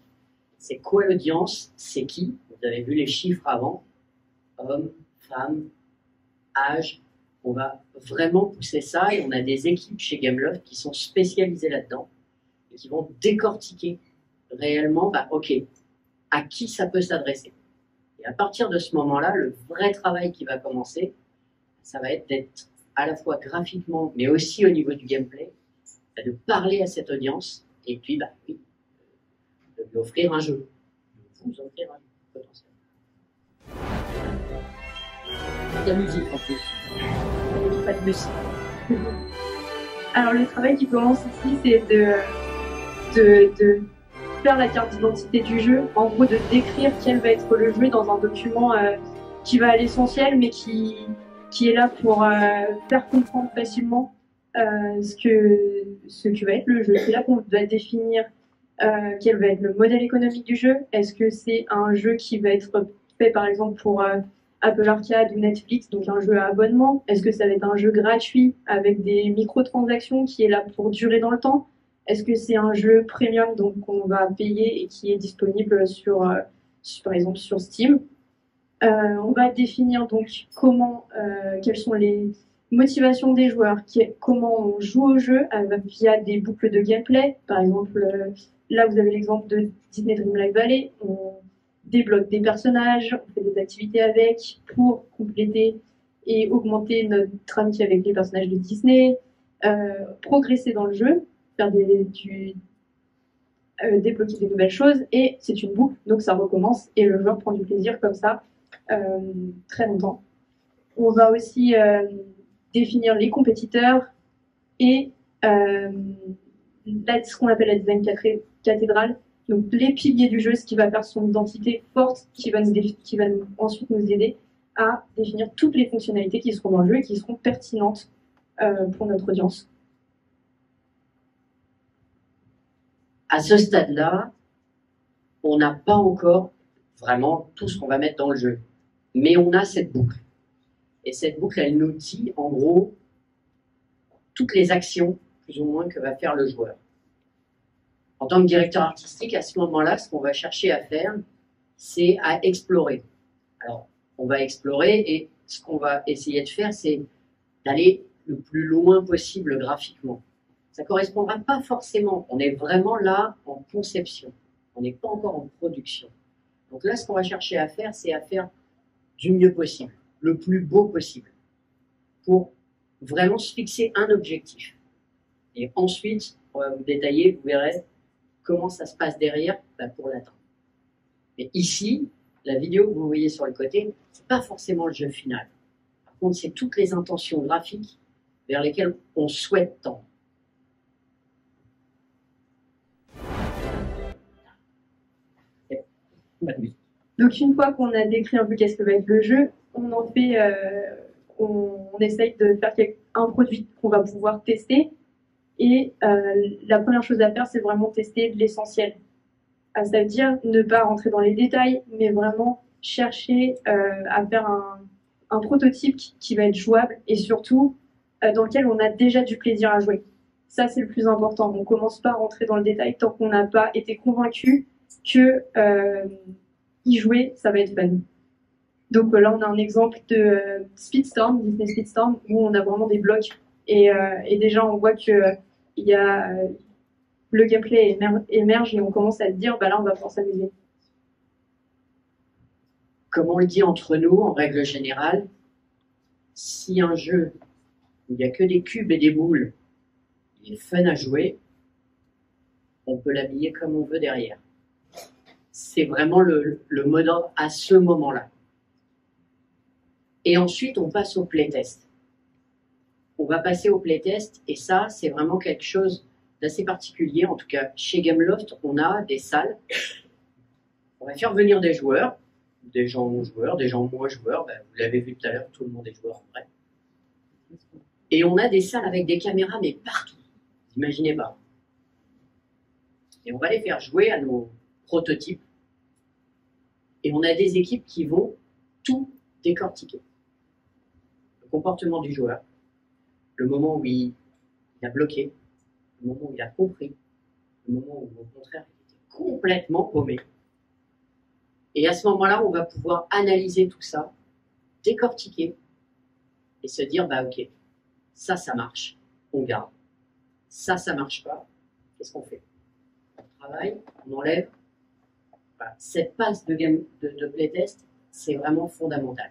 H: C'est quoi l'audience? C'est qui? Vous avez vu les chiffres avant, hommes, femmes, âge. On va vraiment pousser ça et on a des équipes chez Gameloft qui sont spécialisées là-dedans et qui vont décortiquer réellement, ok, à qui ça peut s'adresser. Et à partir de ce moment-là, le vrai travail qui va commencer, ça va être d'être à la fois graphiquement, mais aussi au niveau du gameplay, de parler à cette audience, et puis, oui, de lui offrir un jeu. De vous offrir un jeu potentiel. Il y a musique en plus.
G: Pas de musique. Alors le travail qui commence ici, c'est de faire la carte d'identité du jeu, en gros de décrire quel va être le jeu dans un document qui va à l'essentiel, mais qui est là pour faire comprendre facilement ce que va être le jeu. C'est là qu'on va définir quel va être le modèle économique du jeu. Est-ce que c'est un jeu qui va être fait par exemple pour Apple Arcade ou Netflix, donc un jeu à abonnement? Est-ce que ça va être un jeu gratuit avec des microtransactions qui est là pour durer dans le temps? Est-ce que c'est un jeu premium, donc qu'on va payer et qui est disponible par exemple sur Steam? On va définir donc quelles sont les motivations des joueurs, comment on joue au jeu via des boucles de gameplay. Par exemple, là vous avez l'exemple de Disney Dreamlight Valley. On débloque des personnages, on fait des activités avec pour compléter et augmenter notre amitié avec les personnages de Disney. progresser dans le jeu, faire débloquer des nouvelles choses, et c'est une boucle, donc ça recommence, et le joueur prend du plaisir comme ça très longtemps. On va aussi définir les compétiteurs et ce qu'on appelle la design cathédrale, donc les piliers du jeu, ce qui va faire son identité forte, qui va ensuite nous aider à définir toutes les fonctionnalités qui seront dans le jeu et qui seront pertinentes pour notre audience.
H: À ce stade-là, on n'a pas encore vraiment tout ce qu'on va mettre dans le jeu. Mais on a cette boucle. Et cette boucle, elle nous dit, en gros, toutes les actions, plus ou moins, que va faire le joueur. En tant que directeur artistique, à ce moment-là, ce qu'on va chercher à faire, c'est à explorer. Alors, on va explorer et ce qu'on va essayer de faire, c'est d'aller le plus loin possible graphiquement. Ça ne correspondra pas forcément. On est vraiment là en conception. On n'est pas encore en production. Donc là, ce qu'on va chercher à faire, c'est à faire du mieux possible, le plus beau possible, pour vraiment se fixer un objectif. Et ensuite, on va vous détailler, vous verrez comment ça se passe derrière pour l'atteindre. Mais ici, la vidéo que vous voyez sur le côté, c'est pas forcément le jeu final. Par contre, c'est toutes les intentions graphiques vers lesquelles on souhaite tendre.
G: Donc une fois qu'on a décrit un peu qu'est-ce que va être le jeu, on essaye de faire un produit qu'on va pouvoir tester. Et la première chose à faire, c'est vraiment tester l'essentiel. Ça veut dire ne pas rentrer dans les détails, mais vraiment chercher à faire un prototype qui va être jouable et surtout dans lequel on a déjà du plaisir à jouer. Ça, c'est le plus important. On ne commence pas à rentrer dans le détail tant qu'on n'a pas été convaincu que y jouer, ça va être fun. Donc là, on a un exemple de Speedstorm, Disney Speedstorm, où on a vraiment des blocs et déjà on voit que le gameplay émerge et on commence à se dire, bah là, on va pouvoir s'amuser.
H: Comme on le dit entre nous, en règle générale, si un jeu où il n'y a que des cubes et des boules, il est fun à jouer, on peut l'habiller comme on veut derrière. C'est vraiment le mode d'ordre à ce moment-là. Et ensuite, on passe au playtest. On va passer au playtest, et ça, c'est vraiment quelque chose d'assez particulier. En tout cas, chez Gameloft, on a des salles. On va faire venir des joueurs, des gens non-joueurs, des gens moins joueurs. Ben, vous l'avez vu tout à l'heure, tout le monde est joueur en vrai. Et on a des salles avec des caméras, mais partout. Vous imaginez pas. Et on va les faire jouer à nos prototypes. Et on a des équipes qui vont tout décortiquer. Le comportement du joueur, le moment où il a bloqué, le moment où il a compris, le moment où au contraire il était complètement paumé. Et à ce moment-là, on va pouvoir analyser tout ça, décortiquer et se dire, bah ok, ça marche, on garde. Ça marche pas, qu'est-ce qu'on fait? On travaille, on enlève. Voilà. Cette passe de playtest, c'est vraiment fondamental.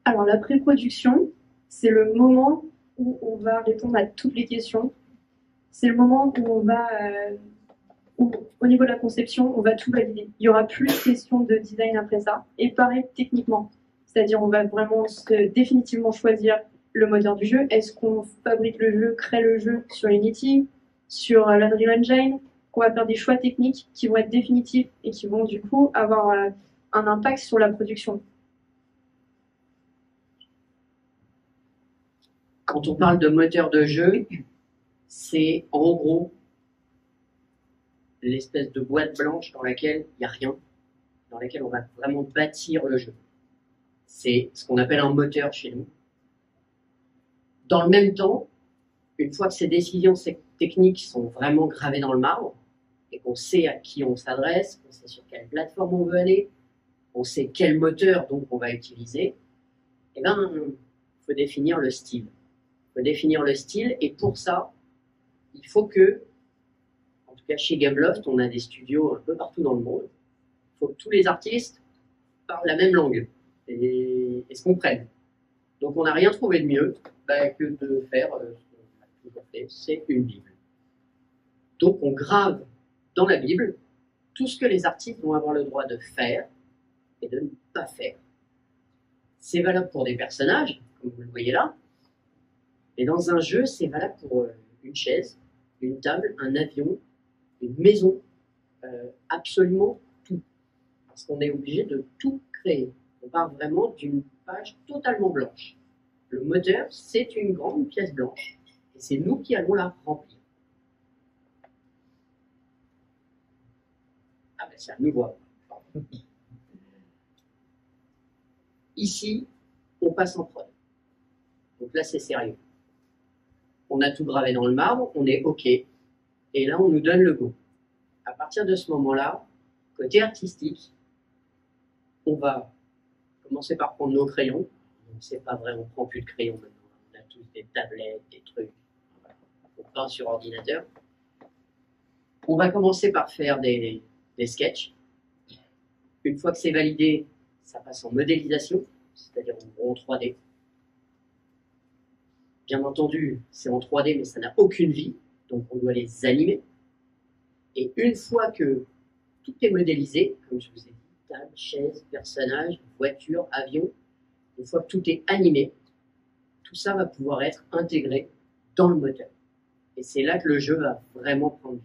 G: Alors la pré-production, c'est le moment où on va répondre à toutes les questions. C'est le moment où on va, au niveau de la conception, on va tout valider. Il n'y aura plus de questions de design après ça. Et pareil, techniquement. C'est-à-dire, on va vraiment définitivement choisir le moteur du jeu. Est-ce qu'on fabrique le jeu, crée le jeu sur Unity, sur l'Unreal Engine? On va faire des choix techniques qui vont être définitifs et qui vont du coup avoir un impact sur la production.
H: Quand on parle de moteur de jeu, c'est en gros l'espèce de boîte blanche dans laquelle il n'y a rien, dans laquelle on va vraiment bâtir le jeu. C'est ce qu'on appelle un moteur chez nous. Dans le même temps, une fois que ces décisions techniques sont vraiment gravées dans le marbre, et qu'on sait à qui on s'adresse, qu'on sait sur quelle plateforme on veut aller, on sait quel moteur donc on va utiliser, eh ben, il faut définir le style. Il faut définir le style, et pour ça, il faut que, en tout cas chez Gameloft, on a des studios un peu partout dans le monde, il faut que tous les artistes parlent la même langue. et se comprennent. Donc on n'a rien trouvé de mieux que de faire ce qu'on a toujours fait, c'est une Bible. Donc on grave dans la Bible tout ce que les artistes vont avoir le droit de faire et de ne pas faire. C'est valable pour des personnages, comme vous le voyez là, et dans un jeu, c'est valable pour une chaise, une table, un avion, une maison, absolument tout. Parce qu'on est obligé de tout créer. On part vraiment d'une page totalement blanche. Le moteur, c'est une grande pièce blanche, et c'est nous qui allons la remplir. Ah ben c'est à nous voir. Ici, on passe en prod. Donc là, c'est sérieux. On a tout gravé dans le marbre, on est OK. Et là, on nous donne le go. À partir de ce moment-là, côté artistique, on va commencer par prendre nos crayons. C'est pas vrai, on prend plus de crayons maintenant. On a tous des tablettes, des trucs. On peint sur ordinateur. On va commencer par faire des sketchs. Une fois que c'est validé, ça passe en modélisation, c'est-à-dire en 3D. Bien entendu, c'est en 3D, mais ça n'a aucune vie, donc on doit les animer. Et une fois que tout est modélisé, comme je vous ai dit, table, chaise, personnage, voiture, avion, une fois que tout est animé, tout ça va pouvoir être intégré dans le moteur. Et c'est là que le jeu va vraiment prendre vie.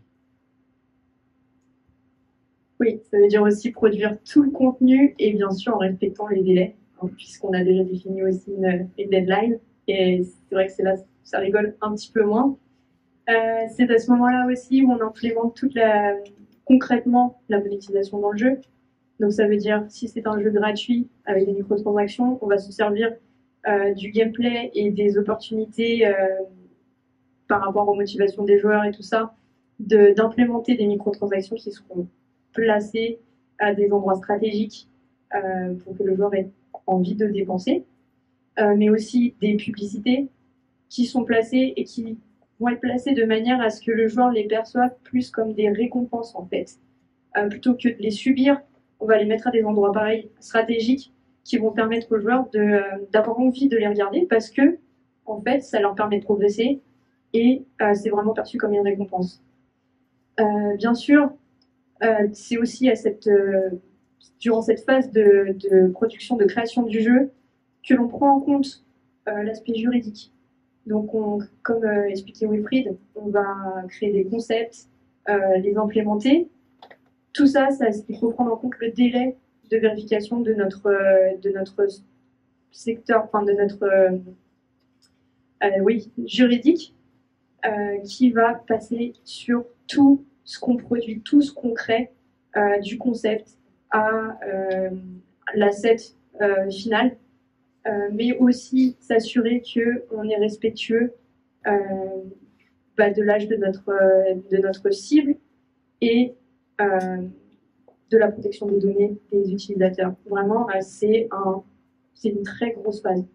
G: Oui, ça veut dire aussi produire tout le contenu et bien sûr en respectant les délais, hein, puisqu'on a déjà défini aussi une deadline. Et c'est vrai que c'est là ça rigole un petit peu moins. C'est à ce moment-là aussi où on implémente concrètement la monétisation dans le jeu. Donc ça veut dire, si c'est un jeu gratuit avec des microtransactions, on va se servir du gameplay et des opportunités par rapport aux motivations des joueurs et tout ça, d'implémenter des microtransactions qui seront placées à des endroits stratégiques pour que le joueur ait envie de dépenser, mais aussi des publicités qui sont placées et qui vont être placées de manière à ce que le joueur les perçoive plus comme des récompenses en fait. Plutôt que de les subir, on va les mettre à des endroits pareils, stratégiques, qui vont permettre aux joueurs d'avoir envie de les regarder parce que, en fait, ça leur permet de progresser et c'est vraiment perçu comme une récompense. Bien sûr, c'est aussi durant cette phase de production, de création du jeu, que l'on prend en compte l'aspect juridique. Donc, comme expliquait Wilfried, on va créer des concepts, les implémenter. Tout ça, il faut prendre en compte le délai de vérification de notre secteur, enfin de notre juridique, qui va passer sur tout ce qu'on produit, tout ce qu'on crée, du concept à l'asset final, mais aussi s'assurer qu'on est respectueux de l'âge de notre cible et de la protection des données des utilisateurs. Vraiment, c'est une très grosse phase.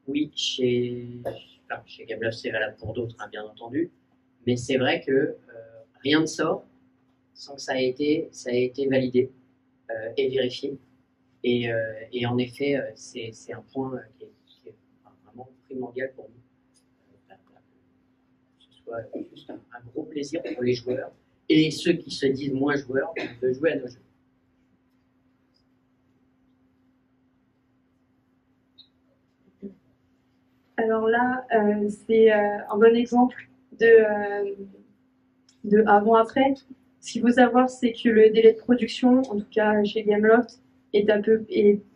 H: Oui, chez Gameloft, c'est valable pour d'autres, hein, bien entendu. Mais c'est vrai que rien ne sort sans que ça ait été validé et vérifié. Et en effet, c'est un point qui est vraiment primordial pour nous. Que ce soit juste un gros plaisir pour les joueurs et ceux qui se disent moins joueurs de jouer à nos jeux.
G: Alors là, c'est un bon exemple de avant-après. Ce qu'il faut savoir, c'est que le délai de production, en tout cas chez Gameloft,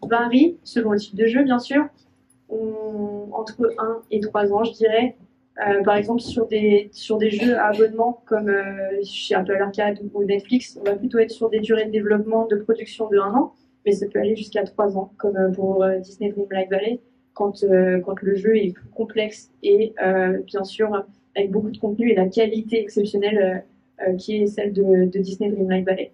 G: varie selon le type de jeu, bien sûr, entre 1 et 3 ans, je dirais. Par exemple, sur des jeux à abonnement comme chez Apple Arcade ou Netflix, on va plutôt être sur des durées de développement, de production de 1 an, mais ça peut aller jusqu'à 3 ans, comme pour Disney Dreamlight Valley, quand le jeu est plus complexe et bien sûr avec beaucoup de contenu et la qualité exceptionnelle qui est celle de Disney Dreamlight Valley.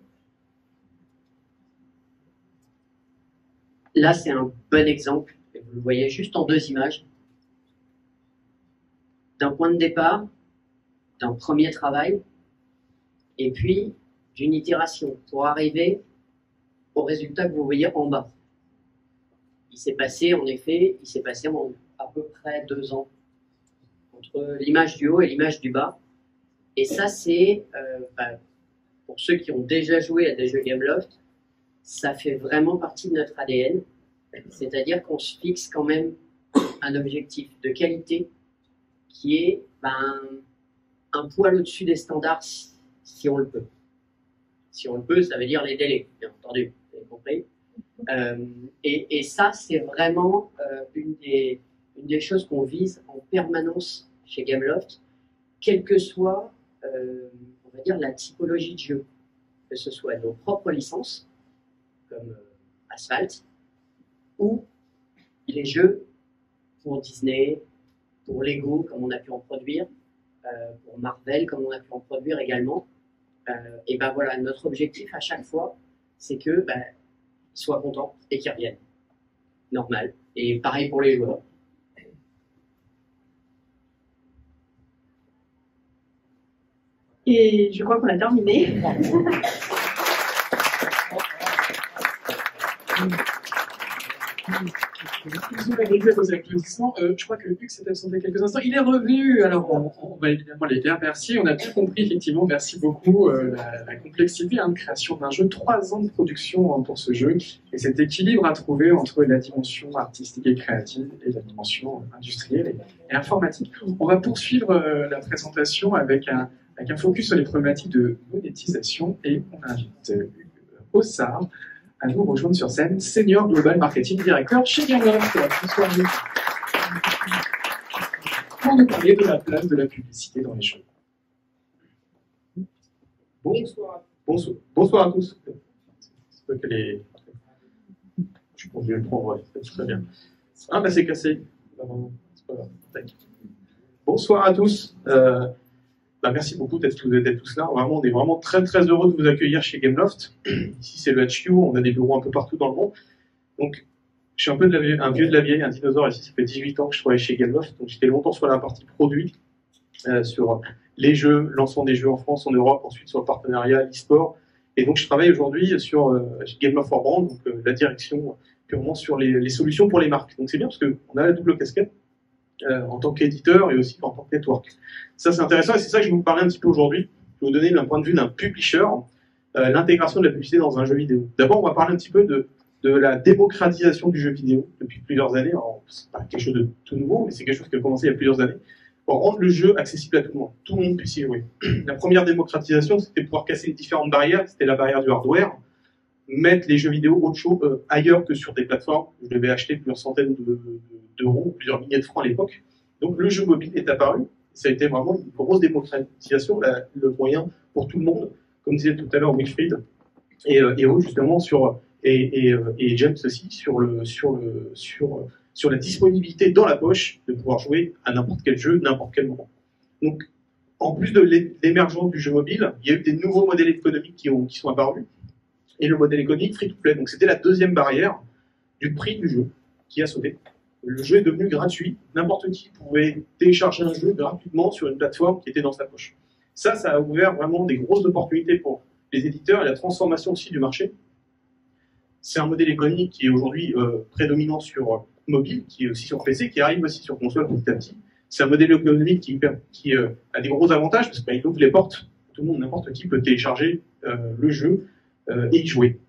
H: Là, c'est un bon exemple, et vous le voyez juste en 2 images, d'un point de départ, d'un premier travail, et puis d'une itération pour arriver au résultat que vous voyez en bas. Il s'est passé, en effet, à peu près 2 ans entre l'image du haut et l'image du bas. Et ça, c'est, pour ceux qui ont déjà joué à des jeux Gameloft, ça fait vraiment partie de notre ADN. C'est-à-dire qu'on se fixe quand même un objectif de qualité qui est un poil au-dessus des standards si on le peut. Si on le peut, ça veut dire les délais, bien entendu, vous avez compris. Et ça, c'est vraiment une des choses qu'on vise en permanence chez Gameloft, quelle que soit, on va dire, la typologie de jeu, que ce soit nos propres licences, comme Asphalt, ou les jeux pour Disney, pour Lego, comme on a pu en produire, pour Marvel, comme on a pu en produire également. Et ben voilà, notre objectif à chaque fois, c'est que ils soient contents et qu'ils reviennent. Normal. Et pareil pour les joueurs.
G: Et je crois qu'on a terminé.
A: Vous avez vos applaudissements. Je crois que Hugues s'est absenté quelques instants. Il est revenu. Alors, on va évidemment les dire merci. On a bien compris, effectivement, merci beaucoup, la complexité de création d'un jeu. 3 ans de production pour ce jeu. Et cet équilibre à trouver entre la dimension artistique et créative et la dimension industrielle et informatique. On va poursuivre la présentation avec un focus sur les problématiques de monétisation. Et on invite Hugues Ossard à nous rejoindre sur scène, Senior Global Marketing Director chez Gameloft. Bonsoir. Pour nous parler de la place de la publicité dans les jeux.
I: Bonsoir à tous. Je pense que je vais le prendre, ouais, c'est très bien. Ah, c'est cassé. C'est pas grave. Bonsoir à tous. Merci beaucoup d'être tous là. Vraiment, on est vraiment très très heureux de vous accueillir chez Gameloft. Ici, c'est le HQ, on a des bureaux un peu partout dans le monde. Donc, je suis un peu un vieux de la vieille, un dinosaure ici. Ça fait 18 ans que je travaille chez Gameloft. Donc, j'étais longtemps sur la partie produit, sur les jeux, lancement des jeux en France, en Europe, ensuite sur le partenariat, l'e-sport. Et donc, je travaille aujourd'hui sur Gameloft for Brand, donc la direction purement sur les solutions pour les marques. Donc, c'est bien parce qu'on a la double casquette. En tant qu'éditeur et aussi en tant que network. Ça, c'est intéressant et c'est ça que je vais vous parler un petit peu aujourd'hui. Je vais vous donner d'un point de vue d'un publisher l'intégration de la publicité dans un jeu vidéo. D'abord, on va parler un petit peu de la démocratisation du jeu vidéo depuis plusieurs années. Alors, c'est pas quelque chose de tout nouveau, mais c'est quelque chose qui a commencé il y a plusieurs années pour rendre le jeu accessible à tout le monde. Tout le monde puisse y jouer. La première démocratisation, c'était pouvoir casser les différentes barrières. C'était la barrière du hardware. Mettre les jeux vidéo autre chose ailleurs que sur des plateformes. Je devais acheter plusieurs centaines d'euros, plusieurs milliers de francs à l'époque. Donc le jeu mobile est apparu. Ça a été vraiment une grosse démocratisation, le moyen pour tout le monde, comme disait tout à l'heure Wilfried et eux justement et James aussi sur la disponibilité dans la poche de pouvoir jouer à n'importe quel jeu, n'importe quel moment. Donc en plus de l'émergence du jeu mobile, il y a eu des nouveaux modèles économiques qui sont apparus. Et le modèle économique free-to-play. Donc c'était la deuxième barrière du prix du jeu qui a sauté. Le jeu est devenu gratuit. N'importe qui pouvait télécharger un jeu gratuitement sur une plateforme qui était dans sa poche. Ça a ouvert vraiment des grosses opportunités pour les éditeurs et la transformation aussi du marché. C'est un modèle économique qui est aujourd'hui prédominant sur mobile, qui est aussi sur PC, qui arrive aussi sur console petit à petit. C'est un modèle économique qui a des gros avantages parce qu'il ouvre les portes. Tout le monde, n'importe qui peut télécharger le jeu et y jouer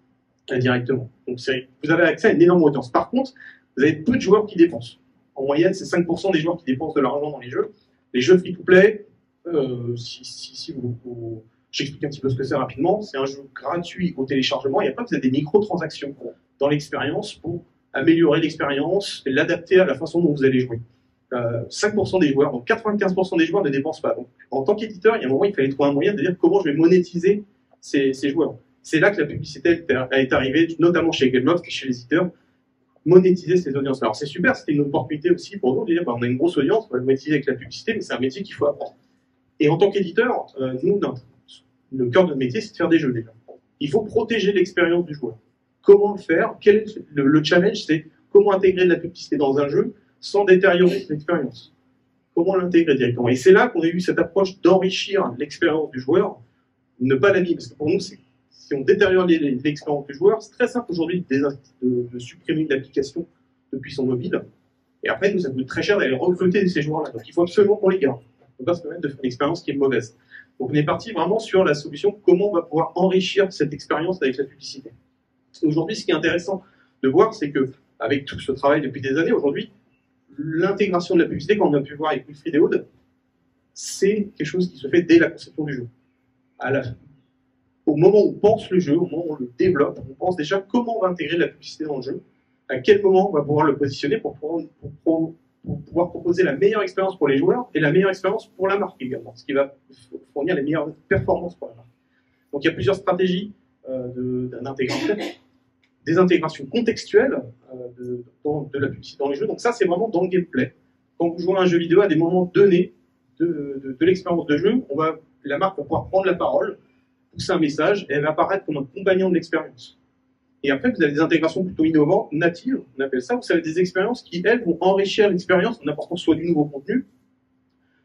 I: directement. Donc vous avez accès à une énorme audience. Par contre, vous avez peu de joueurs qui dépensent. En moyenne, c'est 5% des joueurs qui dépensent de l'argent dans les jeux. Les jeux free-to-play, j'explique un petit peu ce que c'est rapidement, c'est un jeu gratuit au téléchargement, et après vous avez des microtransactions dans l'expérience pour améliorer l'expérience et l'adapter à la façon dont vous allez jouer. 5% des joueurs, donc 95% des joueurs ne dépensent pas. Donc, en tant qu'éditeur, il y a un moment, il fallait trouver un moyen de dire comment je vais monétiser ces joueurs. C'est là que la publicité est arrivée, notamment chez Gameloft et chez les éditeurs, monétiser ces audiences. Alors c'est super, c'était une opportunité aussi pour nous de dire on a une grosse audience, on va le monétiser avec la publicité, mais c'est un métier qu'il faut apprendre. Et en tant qu'éditeur, nous, le cœur de notre métier, c'est de faire des jeux déjà. Il faut protéger l'expérience du joueur. Comment le faire? Quel est le challenge? C'est comment intégrer de la publicité dans un jeu sans détériorer l'expérience. Comment l'intégrer directement? Et c'est là qu'on a eu cette approche d'enrichir l'expérience du joueur, ne pas la nier, parce que pour nous, si on détériore l'expérience du joueur, c'est très simple aujourd'hui de supprimer l'application depuis son mobile. Et après, nous, ça coûte très cher d'aller recruter ces joueurs-là. Donc, il faut absolument qu'on les garde. On ne peut pas se permettre de faire une expérience qui est mauvaise. Donc, on est parti vraiment sur la solution, comment on va pouvoir enrichir cette expérience avec la publicité. Et aujourd'hui, ce qui est intéressant de voir, c'est que avec tout ce travail depuis des années, aujourd'hui, l'intégration de la publicité, comme on a pu voir avec Wilfried et Aude, c'est quelque chose qui se fait dès la conception du jeu. Au moment où on pense le jeu, au moment où on le développe, on pense déjà comment on va intégrer la publicité dans le jeu, à quel moment on va pouvoir le positionner pour pouvoir proposer la meilleure expérience pour les joueurs et la meilleure expérience pour la marque également, ce qui va fournir les meilleures performances pour la marque. Donc il y a plusieurs stratégies d'intégration, des intégrations contextuelles de la publicité dans les jeux. Donc ça, c'est vraiment dans le gameplay. Quand vous jouez à un jeu vidéo, à des moments donnés de l'expérience de jeu, la marque va pouvoir prendre la parole, pousser un message, et elle va apparaître comme un compagnon de l'expérience. Et après, vous avez des intégrations plutôt innovantes, natives, on appelle ça. Vous avez des expériences qui, elles, vont enrichir l'expérience en apportant soit du nouveau contenu,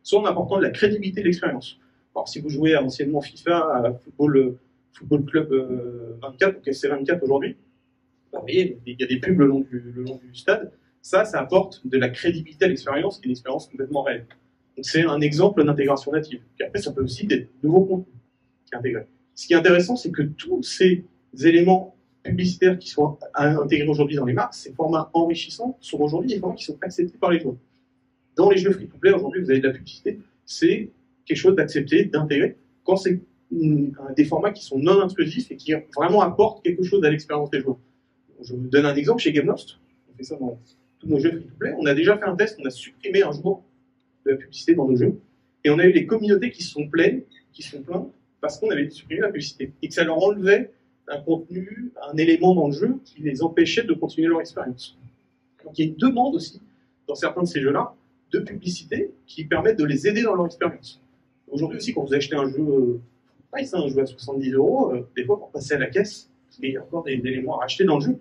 I: soit en apportant de la crédibilité de l'expérience. Alors, si vous jouez anciennement FIFA, à Football Club 24, ou FC24 aujourd'hui, vous voyez, il y a des pubs le long du stade. Ça apporte de la crédibilité à l'expérience, qui est une expérience complètement réelle. Donc, c'est un exemple d'intégration native. Puis après, ça peut aussi être des nouveaux contenus qui sont intégrés. Ce qui est intéressant, c'est que tous ces éléments publicitaires qui sont intégrés aujourd'hui dans les marques, ces formats enrichissants sont aujourd'hui des formats qui sont acceptés par les joueurs. Dans les jeux free-to-play, aujourd'hui, vous avez de la publicité, c'est quelque chose d'accepté, d'intégré, quand c'est des formats qui sont non intrusifs et qui vraiment apportent quelque chose à l'expérience des joueurs. Je vous donne un exemple chez Gameloft, on fait ça dans tous nos jeux free-to-play, on a déjà fait un test, on a supprimé un jour de la publicité dans nos jeux, et on a eu des communautés qui sont pleines, parce qu'on avait supprimé la publicité, et que ça leur enlevait un contenu, un élément dans le jeu qui les empêchait de continuer leur expérience. Donc il y a une demande aussi, dans certains de ces jeux-là, de publicité qui permettent de les aider dans leur expérience. Aujourd'hui aussi, quand vous achetez un jeu, un jeu à 70 €, des fois pour passer à la caisse, parce qu'il y a encore des éléments à racheter dans le jeu,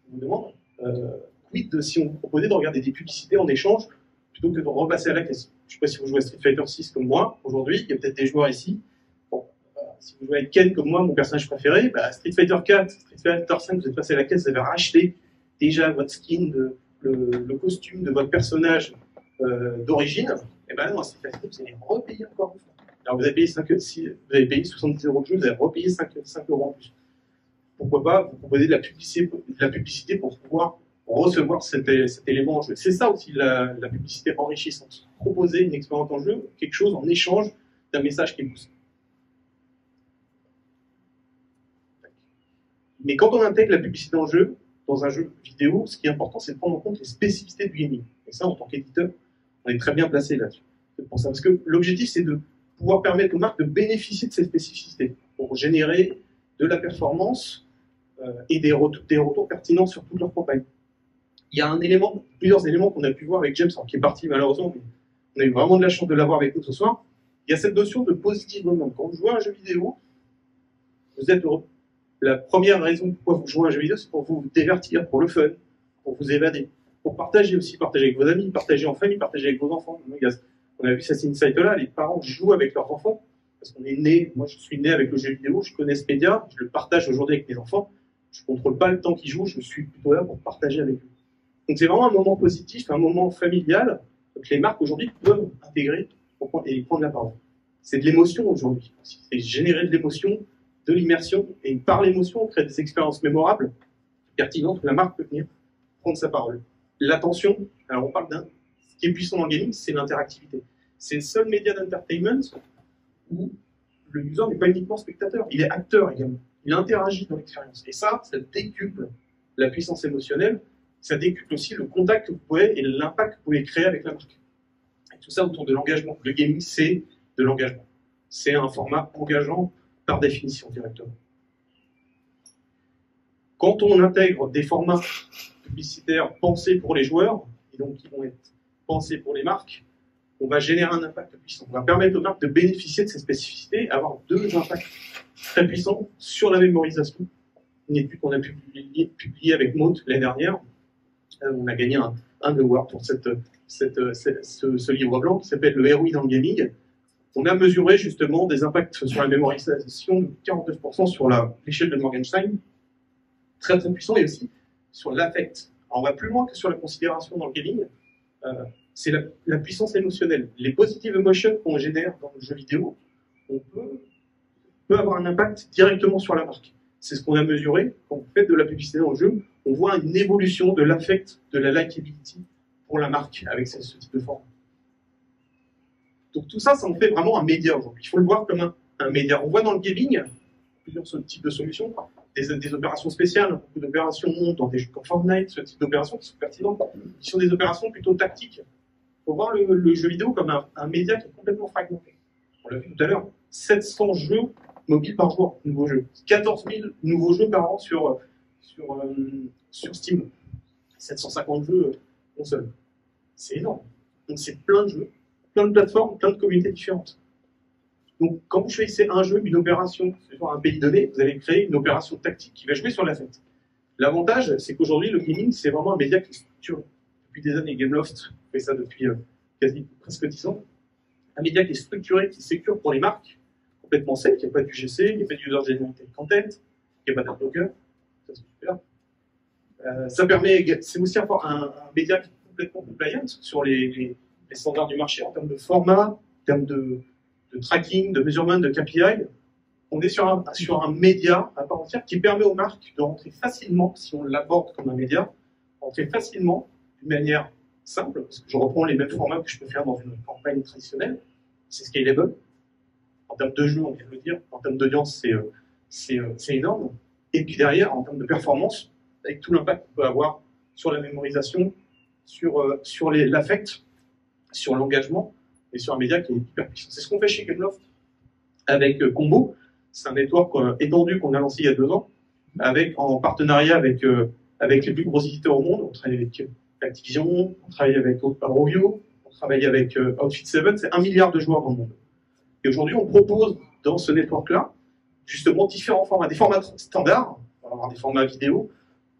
I: on vous demande, quid si on vous proposait de regarder des publicités en échange, plutôt que de repasser à la caisse. Je ne sais pas si vous jouez à Street Fighter 6 comme moi, aujourd'hui, il y a peut-être des joueurs ici. Si vous jouez avec Ken comme moi, mon personnage préféré, Street Fighter 4, Street Fighter 5, vous êtes passé à la caisse, vous avez racheté déjà votre skin, le costume de votre personnage d'origine, et ben non, Street Fighter, vous allez repayer encore une fois. Alors vous avez payé 70 € de jeu, vous allez repayer 5 € en plus. Pourquoi pas vous proposer de la publicité pour pouvoir recevoir cet élément en jeu. C'est ça aussi la publicité enrichissante. Proposer une expérience en jeu, quelque chose en échange d'un message qui est poussé. Mais quand on intègre la publicité en jeu, dans un jeu vidéo, ce qui est important, c'est de prendre en compte les spécificités du gaming. Et ça, en tant qu'éditeur, on est très bien placé là-dessus. C'est pour ça. Parce que l'objectif, c'est de pouvoir permettre aux marques de bénéficier de ces spécificités pour générer de la performance et des retours pertinents sur toute leur campagne. Il y a plusieurs éléments qu'on a pu voir avec James, qui est parti malheureusement, mais on a eu vraiment de la chance de l'avoir avec nous ce soir. Il y a cette notion de positive moment. Quand vous jouez à un jeu vidéo, vous êtes heureux. La première raison pourquoi vous jouez à un jeu vidéo, c'est pour vous divertir, pour le fun, pour vous évader, pour partager aussi, partager avec vos amis, partager en famille, partager avec vos enfants. On a vu ça, c'est une site là, les parents jouent avec leurs enfants, parce qu'on est né, moi je suis né avec le jeu vidéo, je connais ce média, je le partage aujourd'hui avec mes enfants, je ne contrôle pas le temps qu'ils jouent, je suis plutôt là pour partager avec eux. Donc c'est vraiment un moment positif, un moment familial, que les marques aujourd'hui peuvent intégrer et prendre la parole. C'est de l'émotion aujourd'hui, c'est générer de l'émotion, de l'immersion, et par l'émotion, on crée des expériences mémorables, pertinentes, que la marque peut venir prendre sa parole. L'attention, alors on parle ce qui est puissant dans le gaming, c'est l'interactivité. C'est le seul média d'entertainment où le user n'est pas uniquement spectateur, il est acteur également. Il interagit dans l'expérience. Et ça décuple la puissance émotionnelle, ça décuple aussi le contact que vous pouvez et l'impact que vous pouvez créer avec la marque. Et tout ça autour de l'engagement. Le gaming, c'est de l'engagement. C'est un format engageant par définition directement. Quand on intègre des formats publicitaires pensés pour les joueurs, et donc qui vont être pensés pour les marques, on va générer un impact puissant. On va permettre aux marques de bénéficier de ces spécificités, avoir deux impacts très puissants sur la mémorisation. Une étude qu'on a publiée avec Maud l'année dernière, on a gagné un award pour ce livre blanc qui s'appelle Le ROI dans le gaming. on a mesuré justement des impacts sur la mémorisation de 49% sur l'échelle de Morgenstein, très très puissant, et aussi sur l'affect. Alors on va plus loin que sur la considération dans le gaming, c'est la puissance émotionnelle. Les positive emotions qu'on génère dans le jeu vidéo, on peut avoir un impact directement sur la marque. C'est ce qu'on a mesuré quand vous faites de la publicité dans le jeu. On voit une évolution de l'affect, de la likability pour la marque avec ce type de forme. Donc tout ça, ça en fait vraiment un média aujourd'hui. Il faut le voir comme un média. On voit dans le gaming plusieurs types de solutions, des opérations spéciales, beaucoup d'opérations dans des jeux comme Fortnite, ce type d'opérations qui sont pertinentes, qui sont des opérations plutôt tactiques. Il faut voir le jeu vidéo comme un média qui est complètement fragmenté. On l'a vu tout à l'heure, 700 jeux mobiles par jour, nouveaux jeux. 14 000 nouveaux jeux par an sur Steam. 750 jeux console. C'est énorme. Donc c'est plein de jeux, plein de plateformes, plein de communautés différentes. Donc quand vous choisissez un jeu, une opération sur un pays donné, vous allez créer une opération tactique qui va jouer sur l'affect. L'avantage, c'est qu'aujourd'hui, le gaming, c'est vraiment un média qui est structuré. Depuis des années, Gameloft fait ça depuis presque 10 ans. Un média qui est structuré, qui est sécure pour les marques, complètement safe, il n'y a pas d'UGC, il n'y a pas d'user-generated content, il n'y a pas d'adblocker, ça c'est super. Ça permet, c'est aussi un média qui est complètement compliant sur les standards du marché en termes de format, en termes de tracking, de measurement, de KPI. On est sur un média à part entière qui permet aux marques de rentrer facilement, si on l'aborde comme un média, rentrer facilement, d'une manière simple, parce que je reprends les mêmes formats que je peux faire dans une campagne traditionnelle, c'est scalable. En termes de jeu, on vient de le dire, en termes d'audience, c'est énorme. Et puis derrière, en termes de performance, avec tout l'impact qu'on peut avoir sur la mémorisation, sur l'affect, sur l'engagement, et sur un média qui est hyper puissant. C'est ce qu'on fait chez Gameloft avec Combo. C'est un network étendu qu'on a lancé il y a 2 ans, en partenariat avec les plus gros éditeurs au monde. On travaille avec Activision, on travaille avec Rovio, on travaille avec Outfit 7, c'est 1 milliard de joueurs dans le monde. Et aujourd'hui, on propose dans ce network-là, justement, différents formats, des formats standards, on va avoir des formats vidéo,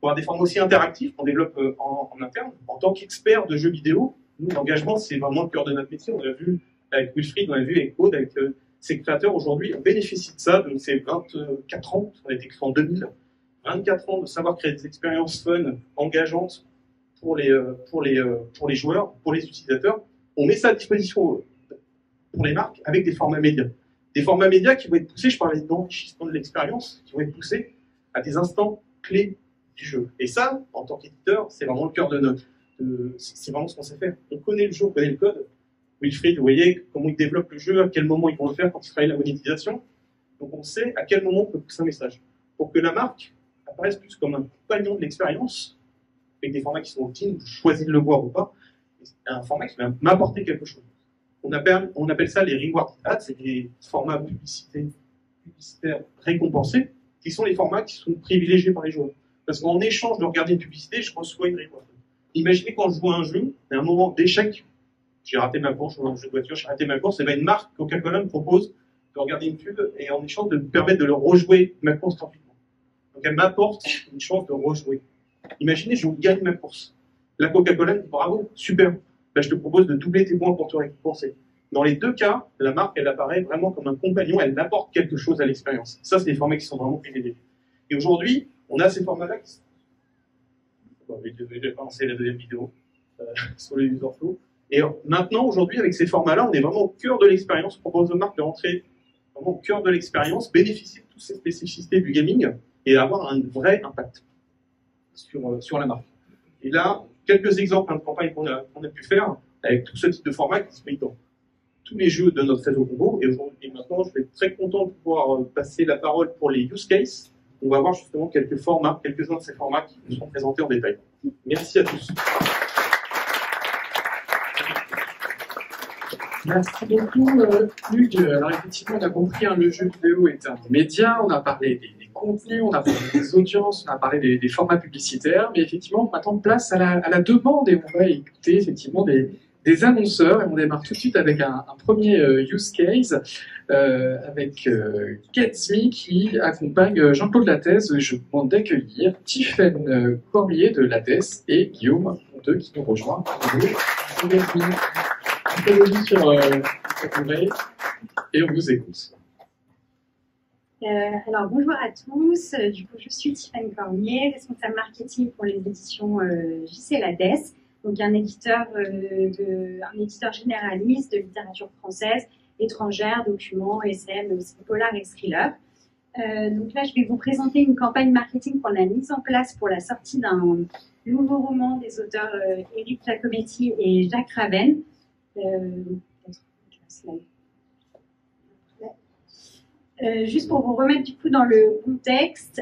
I: on va avoir des formats aussi interactifs qu'on développe en interne. En tant qu'expert de jeux vidéo, nous, l'engagement, c'est vraiment le cœur de notre métier. On l'a vu avec Wilfried, on l'a vu avec Aude, avec ses créateurs aujourd'hui. On bénéficie de ça, de ces 24 ans, on a été créé en 2000, 24 ans de savoir créer des expériences fun, engageantes pour les joueurs, pour les utilisateurs. On met ça à disposition pour les marques avec des formats médias. Des formats médias qui vont être poussés, je parlais d'enrichissement de l'expérience, qui vont être poussés à des instants clés du jeu. Et ça, en tant qu'éditeur, c'est vraiment le cœur de c'est vraiment ce qu'on sait faire. On connaît le jeu, on connaît le code. Wilfried, vous voyez comment ils développent le jeu, à quel moment ils vont le faire quand ils travaillent la monétisation. Donc on sait à quel moment on peut pousser un message. Pour que la marque apparaisse plus comme un compagnon de l'expérience, avec des formats qui sont opt-in, je choisis de le voir ou pas, un format qui va m'apporter quelque chose. On appelle ça les reward ads, c'est des formats publicitaires récompensés, qui sont les formats qui sont privilégiés par les joueurs. Parce qu'en échange de regarder une publicité, je reçois une reward. Imaginez quand je joue à un jeu, à un moment d'échec, j'ai raté ma course, je joue à un jeu de voiture, j'ai raté ma course, et bien une marque, Coca-Cola, me propose de regarder une pub et en échange de me permettre de le rejouer ma course gratuitement. Donc elle m'apporte une chance de rejouer. Imaginez, je gagne ma course. La Coca-Cola me dit bravo, super, ben, je te propose de doubler tes points pour te récompenser. Dans les 2 cas, la marque, elle apparaît vraiment comme un compagnon, elle apporte quelque chose à l'expérience. Ça, c'est des formats qui sont vraiment privilégiés. Et aujourd'hui, on a ces formats-là qui sont... Désolé, j'ai pas lancé la deuxième vidéo sur les user flow. Et maintenant, aujourd'hui, avec ces formats-là, on est vraiment au cœur de l'expérience. On propose aux marques de rentrer vraiment au cœur de l'expérience, bénéficier de toutes ces spécificités du gaming et avoir un vrai impact sur la marque. Et là, quelques exemples de campagnes qu'on a pu faire avec tout ce type de format qui se met dans tous les jeux de notre réseau Combo. Et maintenant, je vais être très content de pouvoir passer la parole pour les use cases. On va voir justement quelques-uns de ces formats qui nous seront présentés en détail. Merci à tous.
A: Merci beaucoup, Hugues. Alors effectivement, on a compris, le jeu vidéo est un média, on a parlé des contenus, on a parlé des audiences, on a parlé des formats publicitaires, mais effectivement, maintenant, place à la demande et on va écouter effectivement des annonceurs et on démarre tout de suite avec un premier use case avec Gatsby qui accompagne Jean-Claude Lattès. Je vous demande d'accueillir Tiffaine Cormier de Lattès et Guillaume Ponteux qui nous rejoint. Gatsby. Sur
I: et on vous écoute.
J: Alors bonjour à tous, du coup je suis Tiffany Cormier, responsable marketing pour les éditions JC Lades, donc un éditeur généraliste de littérature française, étrangère, documents, essais, mais aussi polar et thriller. Donc là je vais vous présenter une campagne marketing qu'on a mise en place pour la sortie d'un nouveau roman des auteurs Éric Giacometti et Jacques Raven. Juste pour vous remettre du coup dans le contexte,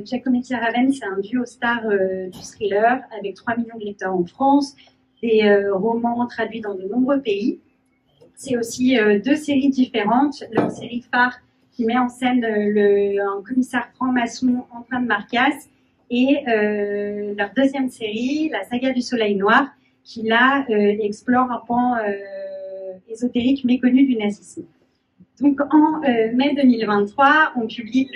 J: Giacometti et Raven, c'est un duo star du thriller avec 3 millions de lecteurs en France, des romans traduits dans de nombreux pays. C'est aussi 2 séries différentes. Leur série phare qui met en scène un commissaire franc-maçon, Antoine Marcasse, et leur deuxième série, la saga du Soleil Noir, qui là explore un pan ésotérique méconnu du nazisme. Donc en mai 2023, on publie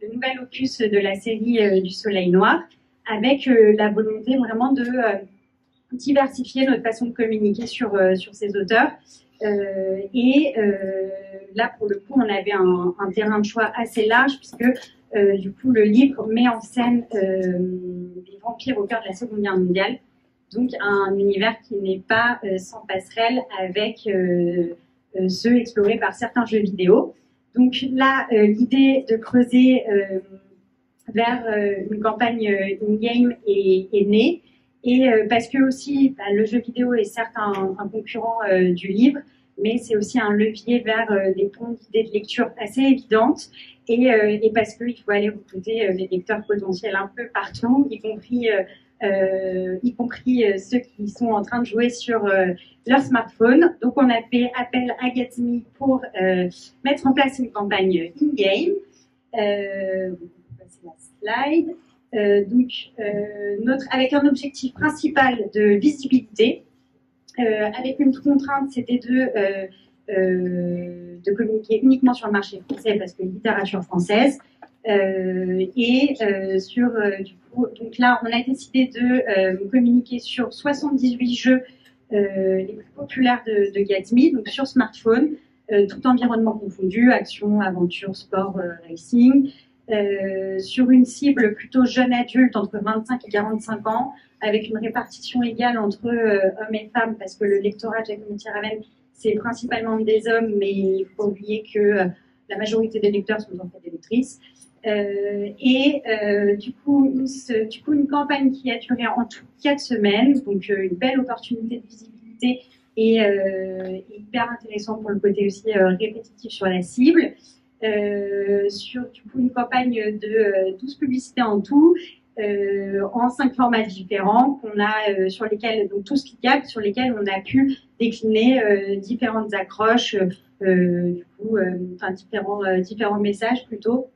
J: le nouvel opus de la série du Soleil Noir, avec la volonté vraiment de diversifier notre façon de communiquer sur ces auteurs. Là, pour le coup, on avait un terrain de choix assez large, puisque du coup, le livre met en scène des vampires au cœur de la Seconde Guerre mondiale, donc un univers qui n'est pas sans passerelle avec ceux explorés par certains jeux vidéo. Donc là, l'idée de creuser vers une campagne in-game est née, et parce que aussi le jeu vidéo est certes un concurrent du livre, mais c'est aussi un levier vers des ponts d'idées de lecture assez évidentes, et parce qu'il faut aller recruter les lecteurs potentiels un peu partout, y compris ceux qui sont en train de jouer sur leur smartphone. Donc on a fait appel à Gatsby pour mettre en place une campagne in-game. C'est la slide. Avec un objectif principal de visibilité, avec une contre-contrainte, c'était de communiquer uniquement sur le marché français parce que littérature française. Donc là, on a décidé de communiquer sur 78 jeux les plus populaires de Gatsby, donc sur smartphone, tout environnement confondu, action, aventure, sport, racing, sur une cible plutôt jeune adulte entre 25 et 45 ans, avec une répartition égale entre hommes et femmes, parce que le lectorat de Giacometti Raven, c'est principalement des hommes, mais il faut oublier que la majorité des lecteurs sont en fait des lectrices. Du coup, une campagne qui a duré en tout 4 semaines, donc une belle opportunité de visibilité et hyper intéressant pour le côté aussi répétitif sur la cible. Sur du coup une campagne de 12 publicités en tout, en 5 formats différents qu'on a sur lesquels, donc tous cliquables, sur lesquels on a pu décliner différentes accroches, différents messages plutôt.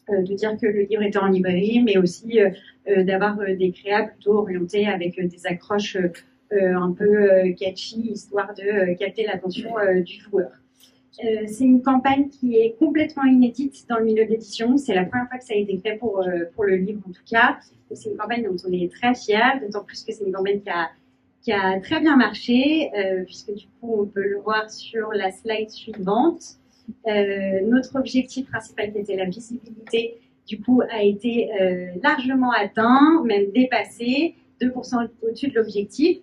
J: De dire que le livre était en librairie, mais aussi d'avoir des créas plutôt orientés avec des accroches un peu catchy, histoire de capter l'attention du joueur. C'est une campagne qui est complètement inédite dans le milieu de l'édition. C'est la première fois que ça a été fait pour le livre en tout cas. C'est une campagne dont on est très fiers, d'autant plus que c'est une campagne qui a très bien marché, puisque du coup on peut le voir sur la slide suivante. Notre objectif principal qui était la visibilité du coup a été largement atteint, même dépassé, 2% au-dessus de l'objectif.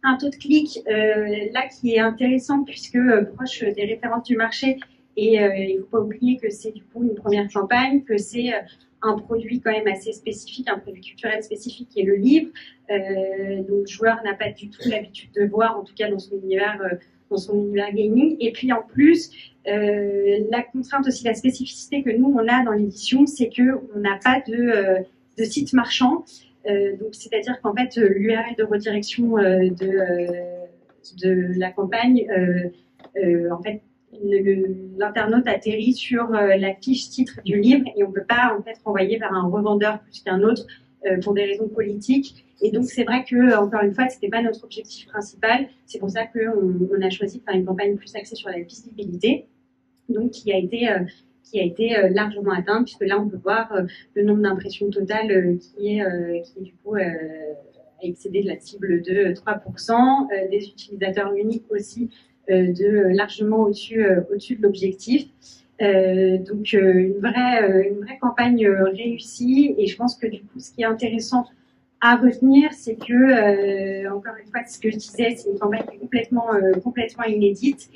J: Un taux de clic là qui est intéressant puisque proche des références du marché, et il ne faut pas oublier que c'est du coup une première campagne, que c'est un produit quand même assez spécifique, un produit culturel spécifique qui est le livre. Donc le joueur n'a pas du tout l'habitude de voir, en tout cas dans son univers gaming. Et puis en plus, la contrainte aussi, la spécificité que nous on a dans l'édition, c'est que on n'a pas de site marchand. Donc c'est-à-dire qu'en fait l'URL de redirection de la campagne, en fait l'internaute atterrit sur la fiche titre du livre et on ne peut pas en fait renvoyer vers un revendeur plus qu'un autre pour des raisons politiques. Et donc c'est vrai que encore une fois c'était pas notre objectif principal. C'est pour ça qu'on a choisi de faire une campagne plus axée sur la visibilité, donc qui a été largement atteinte, puisque là on peut voir le nombre d'impressions totales qui du coup a excédé de la cible de 3%, des utilisateurs uniques aussi largement au-dessus de l'objectif. Donc une vraie campagne réussie, et je pense que du coup ce qui est intéressant à retenir, c'est que encore une fois, ce que je disais, c'est une campagne complètement inédite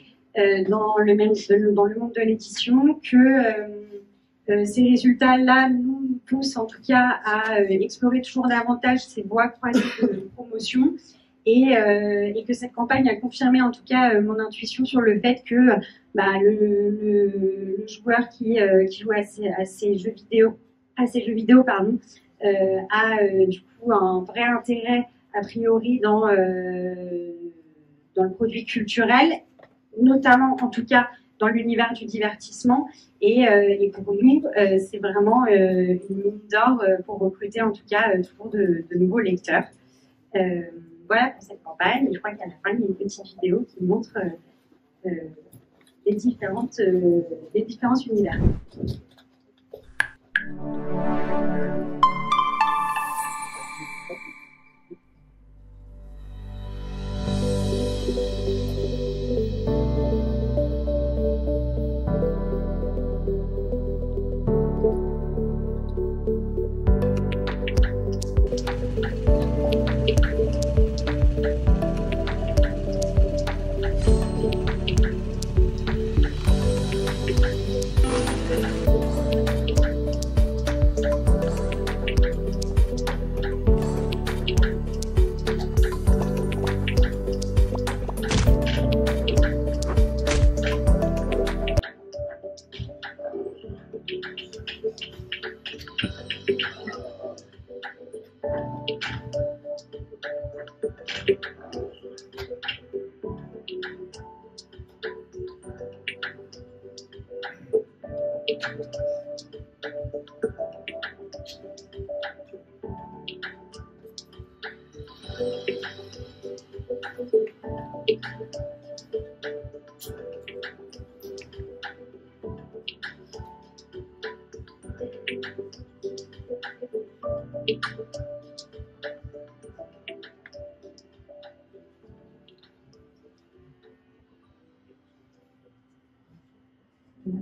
J: dans le monde de l'édition, que ces résultats-là nous poussent en tout cas à explorer toujours davantage ces voies croisées de promotion. Et que cette campagne a confirmé en tout cas mon intuition sur le fait que le joueur qui joue à ces jeux vidéo a du coup un vrai intérêt a priori dans le produit culturel, notamment en tout cas dans l'univers du divertissement, et pour nous c'est vraiment une mine d'or pour recruter en tout cas toujours de nouveaux lecteurs. Voilà pour cette campagne. Et je crois qu'à la fin, il y a une petite vidéo qui montre les différents univers.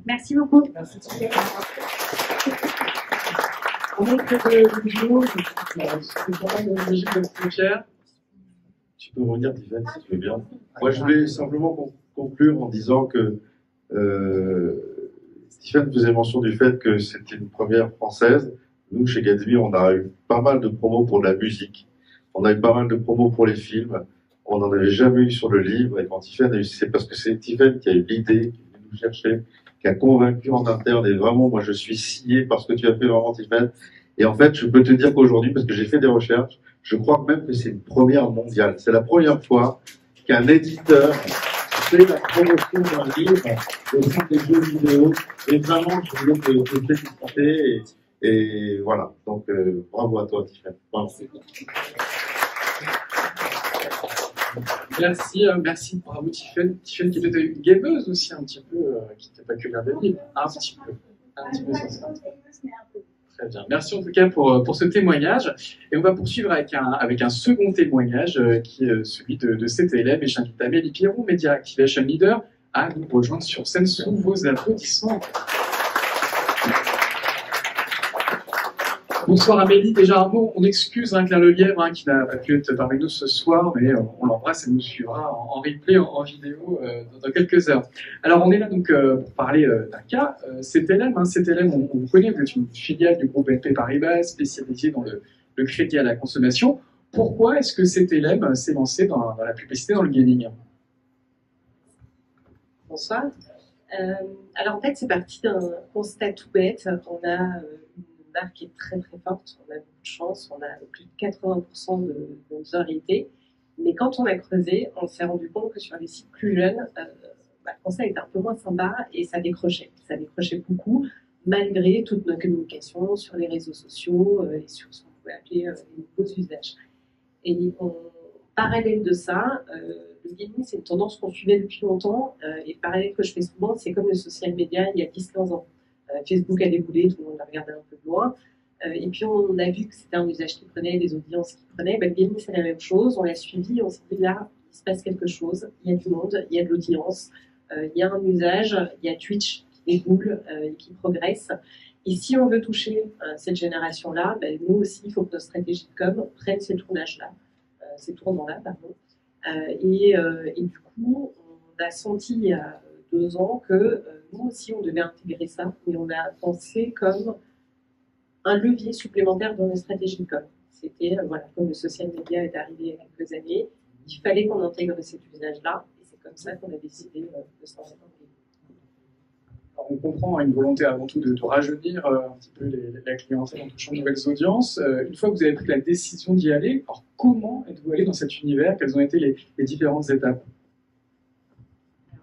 J: Merci beaucoup.
A: Merci. On a quelques vidéos, c'est pas mal de logique de frontières.
D: Tu peux revenir, Tiffany, si tu veux bien. Moi, je voulais simplement conclure en disant que Tiffany faisait mention du fait que c'était une première française. Nous, chez Gatsby, on a eu pas mal de promos pour de la musique. On a eu pas mal de promos pour les films. On n'en avait jamais eu sur le livre. Et quand Tiffany a eu, c'est parce que c'est Tiffany qui a eu l'idée, qui est venue nous chercher, qui a convaincu en interne. Et vraiment, moi, je suis scié par ce que tu as fait, vraiment, Tiffany. Et en fait, je peux te dire qu'aujourd'hui, parce que j'ai fait des recherches, je crois même que c'est une première mondiale. C'est la première fois qu'un éditeur fait la promotion d'un livre au sein des jeux vidéo. Et vraiment, je voulais te féliciter. Et voilà. Donc, bravo à toi, Tiffany. Bravo.
A: Merci, bravo Tiffany. Tiffany qui était une gameuse aussi un petit peu, qui n'était pas que lire des livres. Un petit peu sur ça. Très bien. Merci en tout cas pour ce témoignage. Et on va poursuivre avec un second témoignage qui est celui de cet élève. Et j'invite Amélie Pierron, Media Activation Leader, à nous rejoindre sur scène sous vos applaudissements. Bonsoir Amélie, déjà un mot, on excuse Claire Lelièvre qui n'a pas pu être parmi nous ce soir, mais on l'embrasse et nous suivra en replay, en vidéo dans quelques heures. Alors on est là donc pour parler d'un cas, CTLM, on vous connaît, vous êtes une filiale du groupe BNP Paribas spécialisée dans le crédit à la consommation. Pourquoi est-ce que CTLM s'est lancé dans la publicité, dans le gaming?
K: Bonsoir. Alors en fait c'est parti d'un constat tout bête, on a une marque qui est très très forte, on a beaucoup de chance, on a plus de 80% de notoriété, mais quand on a creusé, on s'est rendu compte que sur les sites plus jeunes, le constat était un peu moins sympa et ça décrochait beaucoup, malgré toute notre communication sur les réseaux sociaux et sur ce qu'on pouvait appeler les nouveaux usages. Et parallèle de ça, le gaming, c'est une tendance qu'on suivait depuis longtemps, et le parallèle que je fais souvent, c'est comme le social media il y a 10-15 ans. Facebook a déboulé, tout le monde l'a regardé un peu de loin, et puis on a vu que c'était un usage qui prenait, des audiences qui prenaient. Le gaming, c'est la même chose, on l'a suivi, on s'est dit là, il se passe quelque chose, il y a du monde, il y a de l'audience, il y a un usage, il y a Twitch qui déboule et qui progresse. Et si on veut toucher cette génération-là, ben, nous aussi, il faut que nos stratégies de com prennent ces tournages-là, ces tournants-là, pardon. Et du coup, on a senti il y a 2 ans que nous aussi, on devait intégrer ça, mais on a pensé comme un levier supplémentaire dans nos stratégies de com. C'était, voilà, comme le social media est arrivé il y a quelques années, il fallait qu'on intègre cet usage-là, et c'est comme ça qu'on a décidé de s'en mettre en place.
A: On comprend une volonté avant tout de rajeunir un petit peu la clientèle en touchant de nouvelles audiences. Une fois que vous avez pris la décision d'y aller, alors comment êtes-vous allé dans cet univers? Quelles ont été les différentes étapes?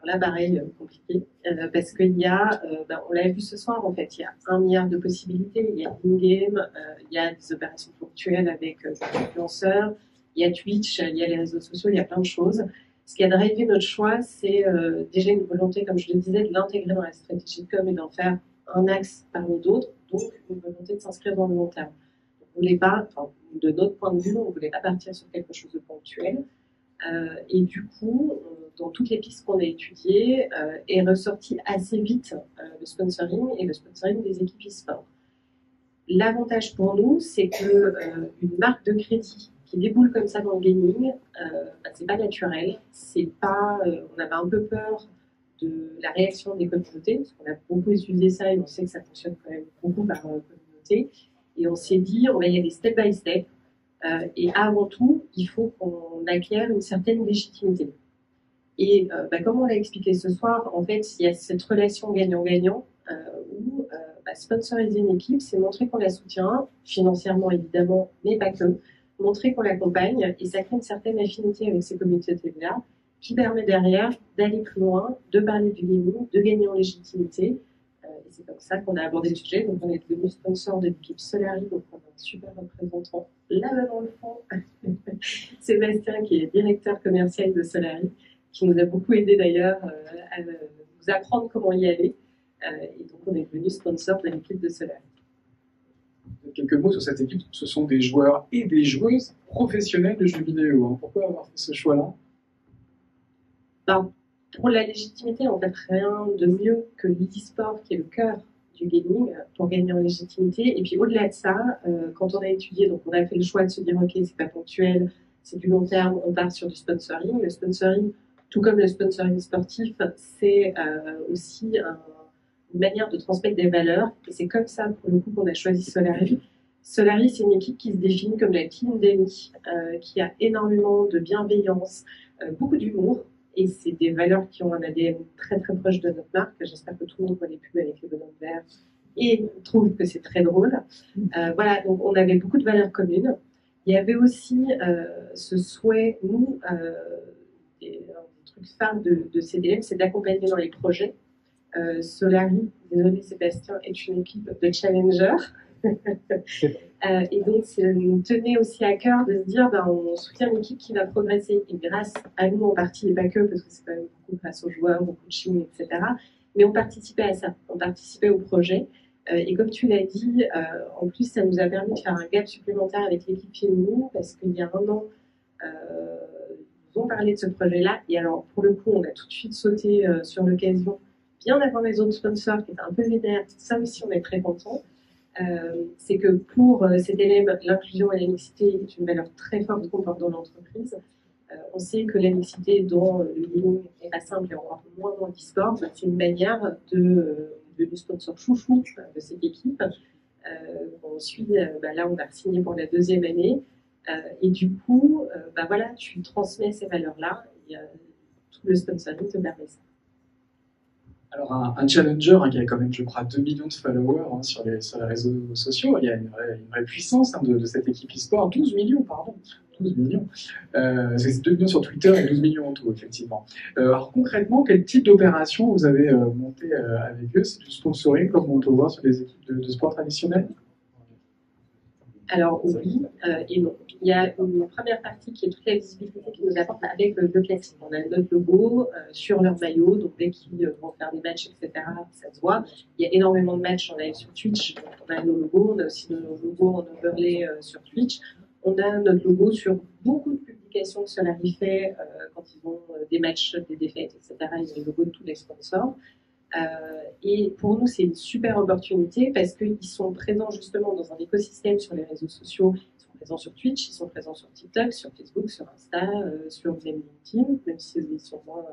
K: Alors là, pareil, compliqué, parce qu'il y a, on l'a vu ce soir, en fait, il y a 1 milliard de possibilités. Il y a in-game, il y a des opérations ponctuelles avec des influenceurs, il y a Twitch, il y a les réseaux sociaux, il y a plein de choses. Ce qui a drivé notre choix, c'est déjà une volonté, comme je le disais, de l'intégrer dans la stratégie de com et d'en faire un axe parmi d'autres, donc une volonté de s'inscrire dans le long terme. On voulait pas, enfin, de notre point de vue, on ne voulait pas partir sur quelque chose de ponctuel. Et du coup, dans toutes les pistes qu'on a étudiées, est ressorti assez vite le sponsoring et le sponsoring des équipes e-sport. L'avantage pour nous, c'est que une marque de crédit qui déboule comme ça dans le gaming, c'est pas naturel, c'est pas, on avait un peu peur de la réaction des communautés, parce qu'on a beaucoup étudié ça et on sait que ça fonctionne quand même beaucoup par communauté, et on s'est dit, on va y aller step by step, et avant tout, il faut qu'on acquiert une certaine légitimité. Et comme on l'a expliqué ce soir, en fait, il y a cette relation gagnant-gagnant, où sponsoriser une équipe, c'est montrer qu'on la soutient, financièrement évidemment, mais pas que, montrer qu'on l'accompagne, et ça crée une certaine affinité avec ces communautés-là, qui permet derrière d'aller plus loin, de parler du gaming, de gagner en légitimité. Et c'est comme ça qu'on a abordé le sujet. Donc on est devenu sponsor de l'équipe Solari, donc on a un super représentant là-bas dans le fond, Sébastien, qui est directeur commercial de Solari, qui nous a beaucoup aidé d'ailleurs à nous apprendre comment y aller. Et donc on est devenu sponsor de l'équipe de Solari.
A: Quelques mots sur cette équipe. Ce sont des joueurs et des joueuses professionnels de jeux vidéo. Pourquoi avoir fait ce choix-là?
K: Pour la légitimité, en fait, rien de mieux que l'e-sport, qui est le cœur du gaming, pour gagner en légitimité. Et puis au-delà de ça, quand on a étudié, donc on a fait le choix de se dire, ok, c'est pas ponctuel, c'est du long terme, on part sur du sponsoring. Le sponsoring, tout comme le sponsoring sportif, c'est aussi une manière de transmettre des valeurs. Et c'est comme ça, pour le coup, qu'on a choisi Solari. Solari, c'est une équipe qui se définit comme la team d'amis, qui a énormément de bienveillance, beaucoup d'humour. Et c'est des valeurs qui ont un ADN très très proche de notre marque. J'espère que tout le monde voit les pubs avec les bonhommes verts et trouve que c'est très drôle. Voilà, donc on avait beaucoup de valeurs communes. Il y avait aussi ce souhait, nous, des trucs phares de CDM, c'est d'accompagner dans les projets. Solari, désolé Sébastien, est une équipe de challengers. Et donc, ça nous tenait aussi à cœur de se dire, on soutient une équipe qui va progresser. Et grâce à nous en partie, et pas que, parce que c'est quand même beaucoup grâce aux joueurs, au coaching, etc. Mais on participait à ça, on participait au projet. Et comme tu l'as dit, en plus, ça nous a permis de faire un gap supplémentaire avec l'équipe féminine, parce qu'il y a 1 an, ils ont parlé de ce projet-là. Et alors, pour le coup, on a tout de suite sauté sur l'occasion, bien avant les autres sponsors qui étaient un peu vénères. Ça aussi, on est très contents. C'est que pour cet élève, l'inclusion et la mixité est une valeur très forte qu'on porte dans l'entreprise. On sait que la mixité dans le gaming n'est pas simple et encore moins dans l'e-sport. C'est une manière de sponsor chouchou de cette équipe. On suit, là on va signer pour la 2e année. Et du coup, voilà, tu transmets ces valeurs-là et tout le sponsoring te permet ça.
A: Alors un challenger qui a quand même, je crois, 2 millions de followers sur les réseaux sociaux, il y a une vraie puissance de cette équipe e-sport. 12 millions, pardon. 12 millions. C'est 2 millions sur Twitter et 12 millions en tout, effectivement. Alors concrètement, quel type d'opération vous avez monté avec eux? C'est du sponsoring comme on peut voir sur les équipes de sport traditionnelles?
K: Alors oui et non. Il y a une première partie qui est toute la visibilité qu'ils nous apportent avec le classique. On a notre logo sur leur maillot, donc dès qu'ils vont faire des matchs, etc., ça se voit. Il y a énormément de matchs en live sur Twitch, donc on a nos logos, on a aussi nos logos en overlay sur Twitch. On a notre logo sur beaucoup de publications communication que Solary fait quand ils ont des matchs, des défaites, etc. Ils ont le logo de tous les sponsors. Et pour nous, c'est une super opportunité parce qu'ils sont présents justement dans un écosystème sur les réseaux sociaux. Ils sont présents sur Twitch, ils sont présents sur TikTok, sur Facebook, sur Insta, sur même LinkedIn, même s'ils sont moins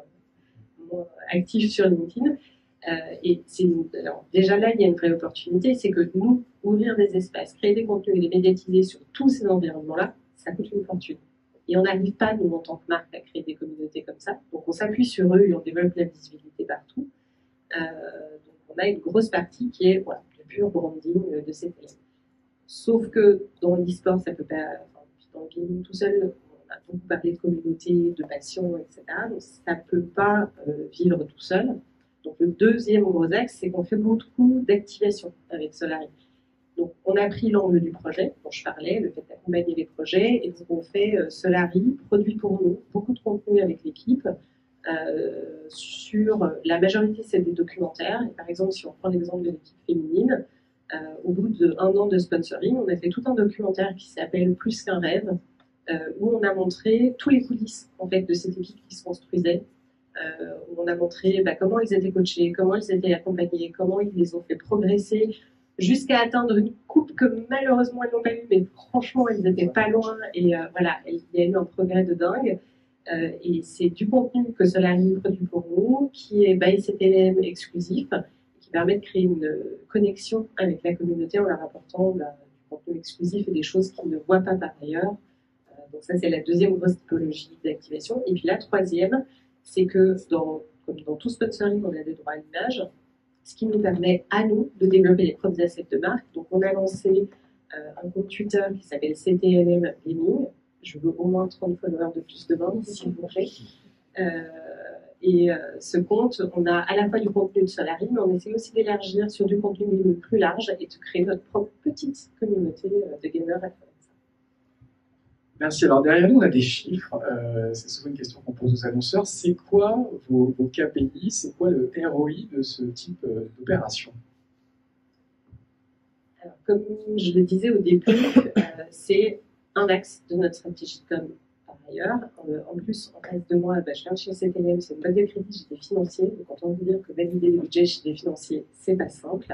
K: actifs sur LinkedIn. Et alors, déjà là, il y a une vraie opportunité, c'est que nous, ouvrir des espaces, créer des contenus et les médiatiser sur tous ces environnements-là, ça coûte une fortune. Et on n'arrive pas, nous, en tant que marque, à créer des communautés comme ça. Donc on s'appuie sur eux et on développe la visibilité partout. Donc on a une grosse partie qui est voilà, le pur branding de cette élève. Sauf que dans l'e-sport, ça peut pas, enfin, dans le gaming tout seul, on a beaucoup parlé de communauté, de passion, etc. Donc ça ne peut pas vivre tout seul. Donc le deuxième gros axe, c'est qu'on fait beaucoup d'activation avec Solary. Donc on a pris l'angle du projet dont je parlais, le fait d'accompagner les projets, et donc on fait Solary, produit pour nous, beaucoup de contenu avec l'équipe. Sur la majorité, c'est des documentaires. Et par exemple, si on prend l'exemple de l'équipe féminine, au bout d'1 an de sponsoring, on a fait tout un documentaire qui s'appelle Plus qu'un rêve, où on a montré tous les coulisses en fait, de cette équipe qui se construisait. Où on a montré comment ils étaient coachés, comment ils étaient accompagnés, comment ils les ont fait progresser jusqu'à atteindre une coupe que malheureusement ils n'ont pas eu, mais franchement ils n'étaient pas loin et voilà, il y a eu un progrès de dingue. Et c'est du contenu que Solary produit pour nous, qui est by CTLM exclusif, qui permet de créer une connexion avec la communauté en leur apportant du contenu exclusif et des choses qu'ils ne voient pas par ailleurs. Donc ça, c'est la deuxième grosse typologie d'activation. Et puis la troisième, c'est que comme dans tout sponsoring, on a des droits à l'image, ce qui nous permet à nous de développer les propres assets de marque. Donc on a lancé un compte Twitter qui s'appelle CTLM Gaming. Je veux au moins 30 followers de plus demain, s'il vous plaît. Ce compte, on a à la fois du contenu de Solary, mais on essaie aussi d'élargir sur du contenu plus large et de créer notre propre petite communauté de gamers à travers ça.
A: Merci. Alors derrière nous, on a des chiffres. C'est souvent une question qu'on pose aux annonceurs. C'est quoi vos KPI? C'est quoi le ROI de ce type d'opération?
K: Alors, comme je le disais au début, c'est un axe de notre stratégie de com par ailleurs. En plus, en reste de moi, je viens de chez CTLM, c'est une boîte de crédit, j'ai des financiers. Donc, quand on veut dire que valider le budget chez des financiers, c'est pas simple.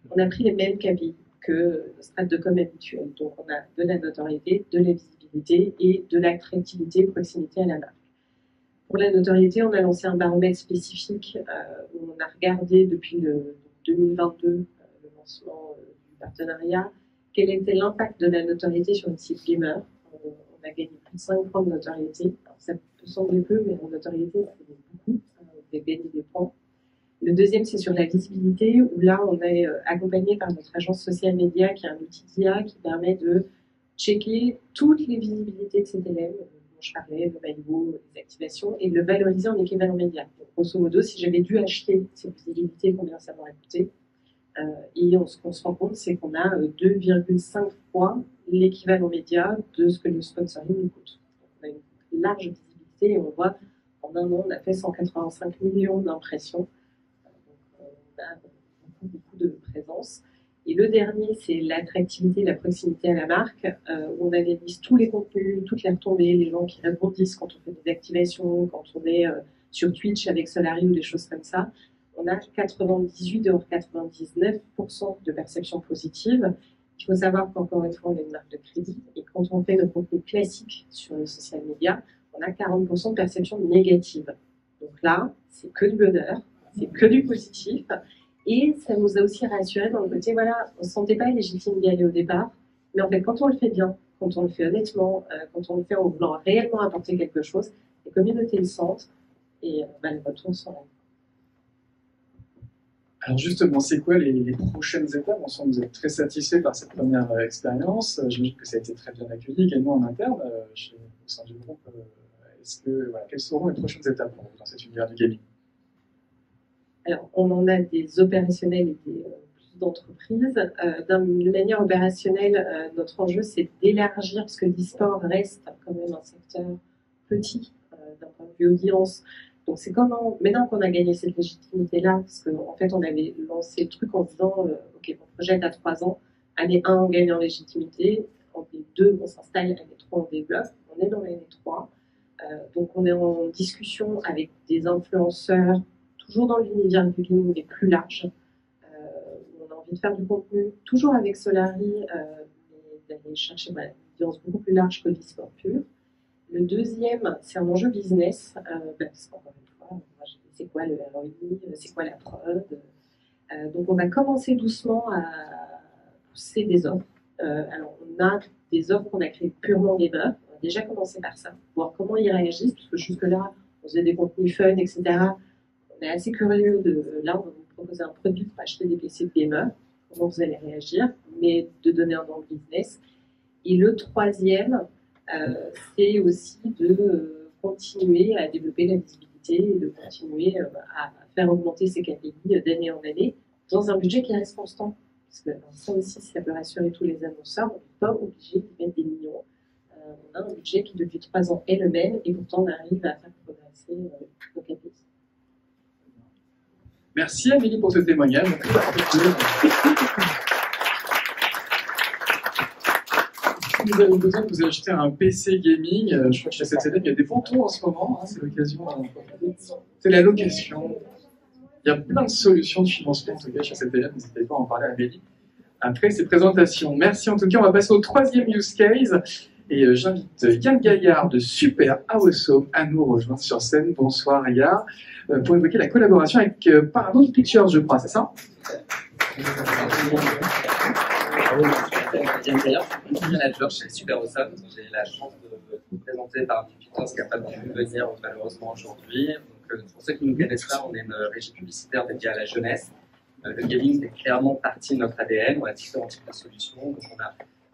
K: On a pris les mêmes KPI que le strat de com habituel. Donc, on a de la notoriété, de la visibilité et de l'attractivité, proximité à la marque. Pour la notoriété, on a lancé un baromètre spécifique où on a regardé depuis 2022, le lancement du partenariat, quel était l'impact de la notoriété sur une cible gamer. On a gagné plus de 5 points de notoriété. Alors, ça peut sembler peu, mais en notoriété, ça fait beaucoup. On a gagné des points. Le deuxième, c'est sur la visibilité, où là, on est accompagné par notre agence social média, qui est un outil d'IA qui permet de checker toutes les visibilités de cet élève, dont je parlais, le maillot, les activations, et le valoriser en équivalent média. Donc, grosso modo, si j'avais dû acheter cette visibilité, combien ça m'aurait coûté? Et ce qu'on se rend compte, c'est qu'on a 2,5 fois l'équivalent média de ce que le sponsoring nous coûte. Donc, on a une large visibilité et on voit, en un an, on a fait 185 millions d'impressions. Donc, on a beaucoup de présence. Et le dernier, c'est l'attractivité, la proximité à la marque, où on analyse tous les contenus, toutes les retombées, les gens qui répondissent quand on fait des activations, quand on est sur Twitch avec Solary ou des choses comme ça. On a 98,99% de perception positive. Il faut savoir qu'encore une fois, on est une marque de crédit. Et quand on fait notre contenu classique sur les social media, on a 40% de perception négative. Donc là, c'est que du bonheur, c'est que du positif. Et ça nous a aussi rassurés dans le côté, voilà, on ne se sentait pas légitime d'y aller au départ. Mais en fait, quand on le fait bien, quand on le fait honnêtement, quand on le fait en voulant réellement apporter quelque chose, les communautés le sentent et les retours sont là.
A: Alors justement, c'est quoi les prochaines étapes? On sent que vous êtes très satisfait par cette première expérience. J'imagine que ça a été très bien accueilli également en interne au sein du groupe. Quelles seront les prochaines étapes pour vous dans cet univers du gaming?
K: Alors, on en a des opérationnels et plus d'entreprises. De manière opérationnelle, notre enjeu, c'est d'élargir, parce que l'e-sport reste quand même un secteur petit d'un point de vue audience. Donc, c'est comment, maintenant qu'on a gagné cette légitimité-là, parce qu'en fait, on avait lancé le truc en disant, OK, on projette à 3 ans, année 1, on gagne en légitimité, année 2, on s'installe, année 3, on développe. On on est dans l'année 3. Donc on est en discussion avec des influenceurs, toujours dans l'univers du gaming, mais plus large. On a envie de faire du contenu, toujours avec Solary, mais d'aller chercher une audience beaucoup plus large que l'e-sport pur. Le deuxième, c'est un enjeu business, parce qu'encore une fois, c'est quoi le ROI, c'est quoi la prod. Donc on va commencer doucement à pousser des offres. Alors on a des offres qu'on a créées purement gamer. On a déjà commencé par ça, voir comment ils réagissent, parce que jusque-là, on faisait des contenus fun, etc. On est assez curieux là, on va vous proposer un produit pour acheter des PC de gamer, comment vous allez réagir, mais de donner un angle business. Et le troisième, c'est aussi de continuer à développer la visibilité et de continuer à faire augmenter ses KPI d'année en année dans un budget qui reste constant. Parce que ça aussi, ça peut rassurer tous les annonceurs, on n'est pas obligé de mettre des millions. On a un budget qui, depuis 3 ans, est le même et pourtant on arrive à faire progresser nos KPI.
A: Merci Amélie pour ce témoignage. Si vous avez besoin de vous acheter un PC gaming, je crois que chez cette il y a des boutons en ce moment, hein, c'est l'occasion. C'est la location. Il y a plein de solutions de financement en tout cas chez cette n'hésitez pas à en parler à Amélie après ces présentations. Merci en tout cas, on va passer au troisième use case. Et j'invite Yann Gaillard de Super Awesome à nous rejoindre sur scène. Bonsoir Gaillard, pour évoquer la collaboration avec Paramount Pictures, je crois, c'est ça?
L: Yann Gaillard, je suis manager chez Super Awesome. J'ai la chance de vous présenter Paramount Pictures qui n'a pas pu venir malheureusement aujourd'hui. Donc, pour ceux qui nous connaissent pas, on est une régie publicitaire dédiée à la jeunesse. Le gaming fait clairement partie de notre ADN. On a différents types de solutions. Donc, on a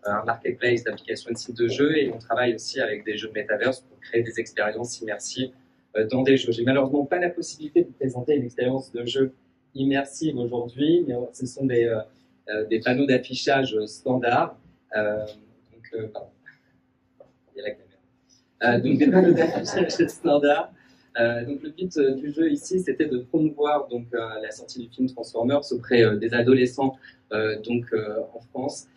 L: un marketplace d'applications et de sites de jeux et on travaille aussi avec des jeux de metaverse pour créer des expériences immersives dans des jeux. J'ai malheureusement pas la possibilité de vous présenter une expérience de jeu immersive aujourd'hui, mais ce sont des panneaux d'affichage standards. Pardon. Il y a la caméra. Donc des panneaux d'affichage standards. Donc le but du jeu ici, c'était de promouvoir donc la sortie du film Transformers auprès des adolescents en France.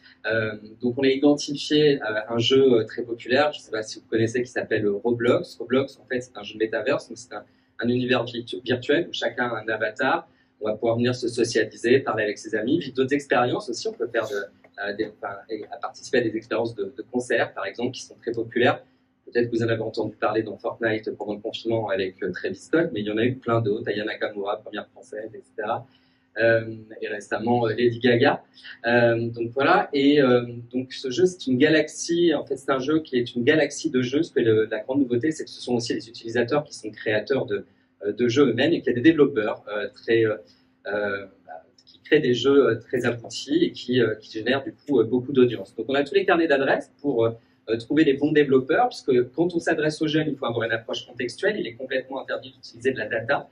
L: Donc on a identifié un jeu très populaire, je ne sais pas si vous connaissez, qui s'appelle Roblox. Roblox, en fait, c'est un jeu de métaverse, donc c'est un univers virtuel où chacun a un avatar. On va pouvoir venir se socialiser, parler avec ses amis, vivre d'autres expériences aussi. On peut faire participer à des expériences de concerts, par exemple, qui sont très populaires. Peut-être que vous en avez entendu parler dans Fortnite pendant le confinement avec Travis Scott, mais il y en a eu plein d'autres, Aya Nakamura, première française, etc. Et récemment Lady Gaga. Donc voilà, et donc ce jeu c'est une galaxie, en fait c'est un jeu qui est une galaxie de jeux, parce que la grande nouveauté c'est que ce sont aussi les utilisateurs qui sont créateurs de jeux eux-mêmes et qu'il y a des développeurs qui créent des jeux très aboutis et qui génèrent du coup beaucoup d'audience. Donc on a tous les carnets d'adresses pour trouver les bons développeurs, parce que quand on s'adresse aux jeunes, il faut avoir une approche contextuelle, il est complètement interdit d'utiliser de la data.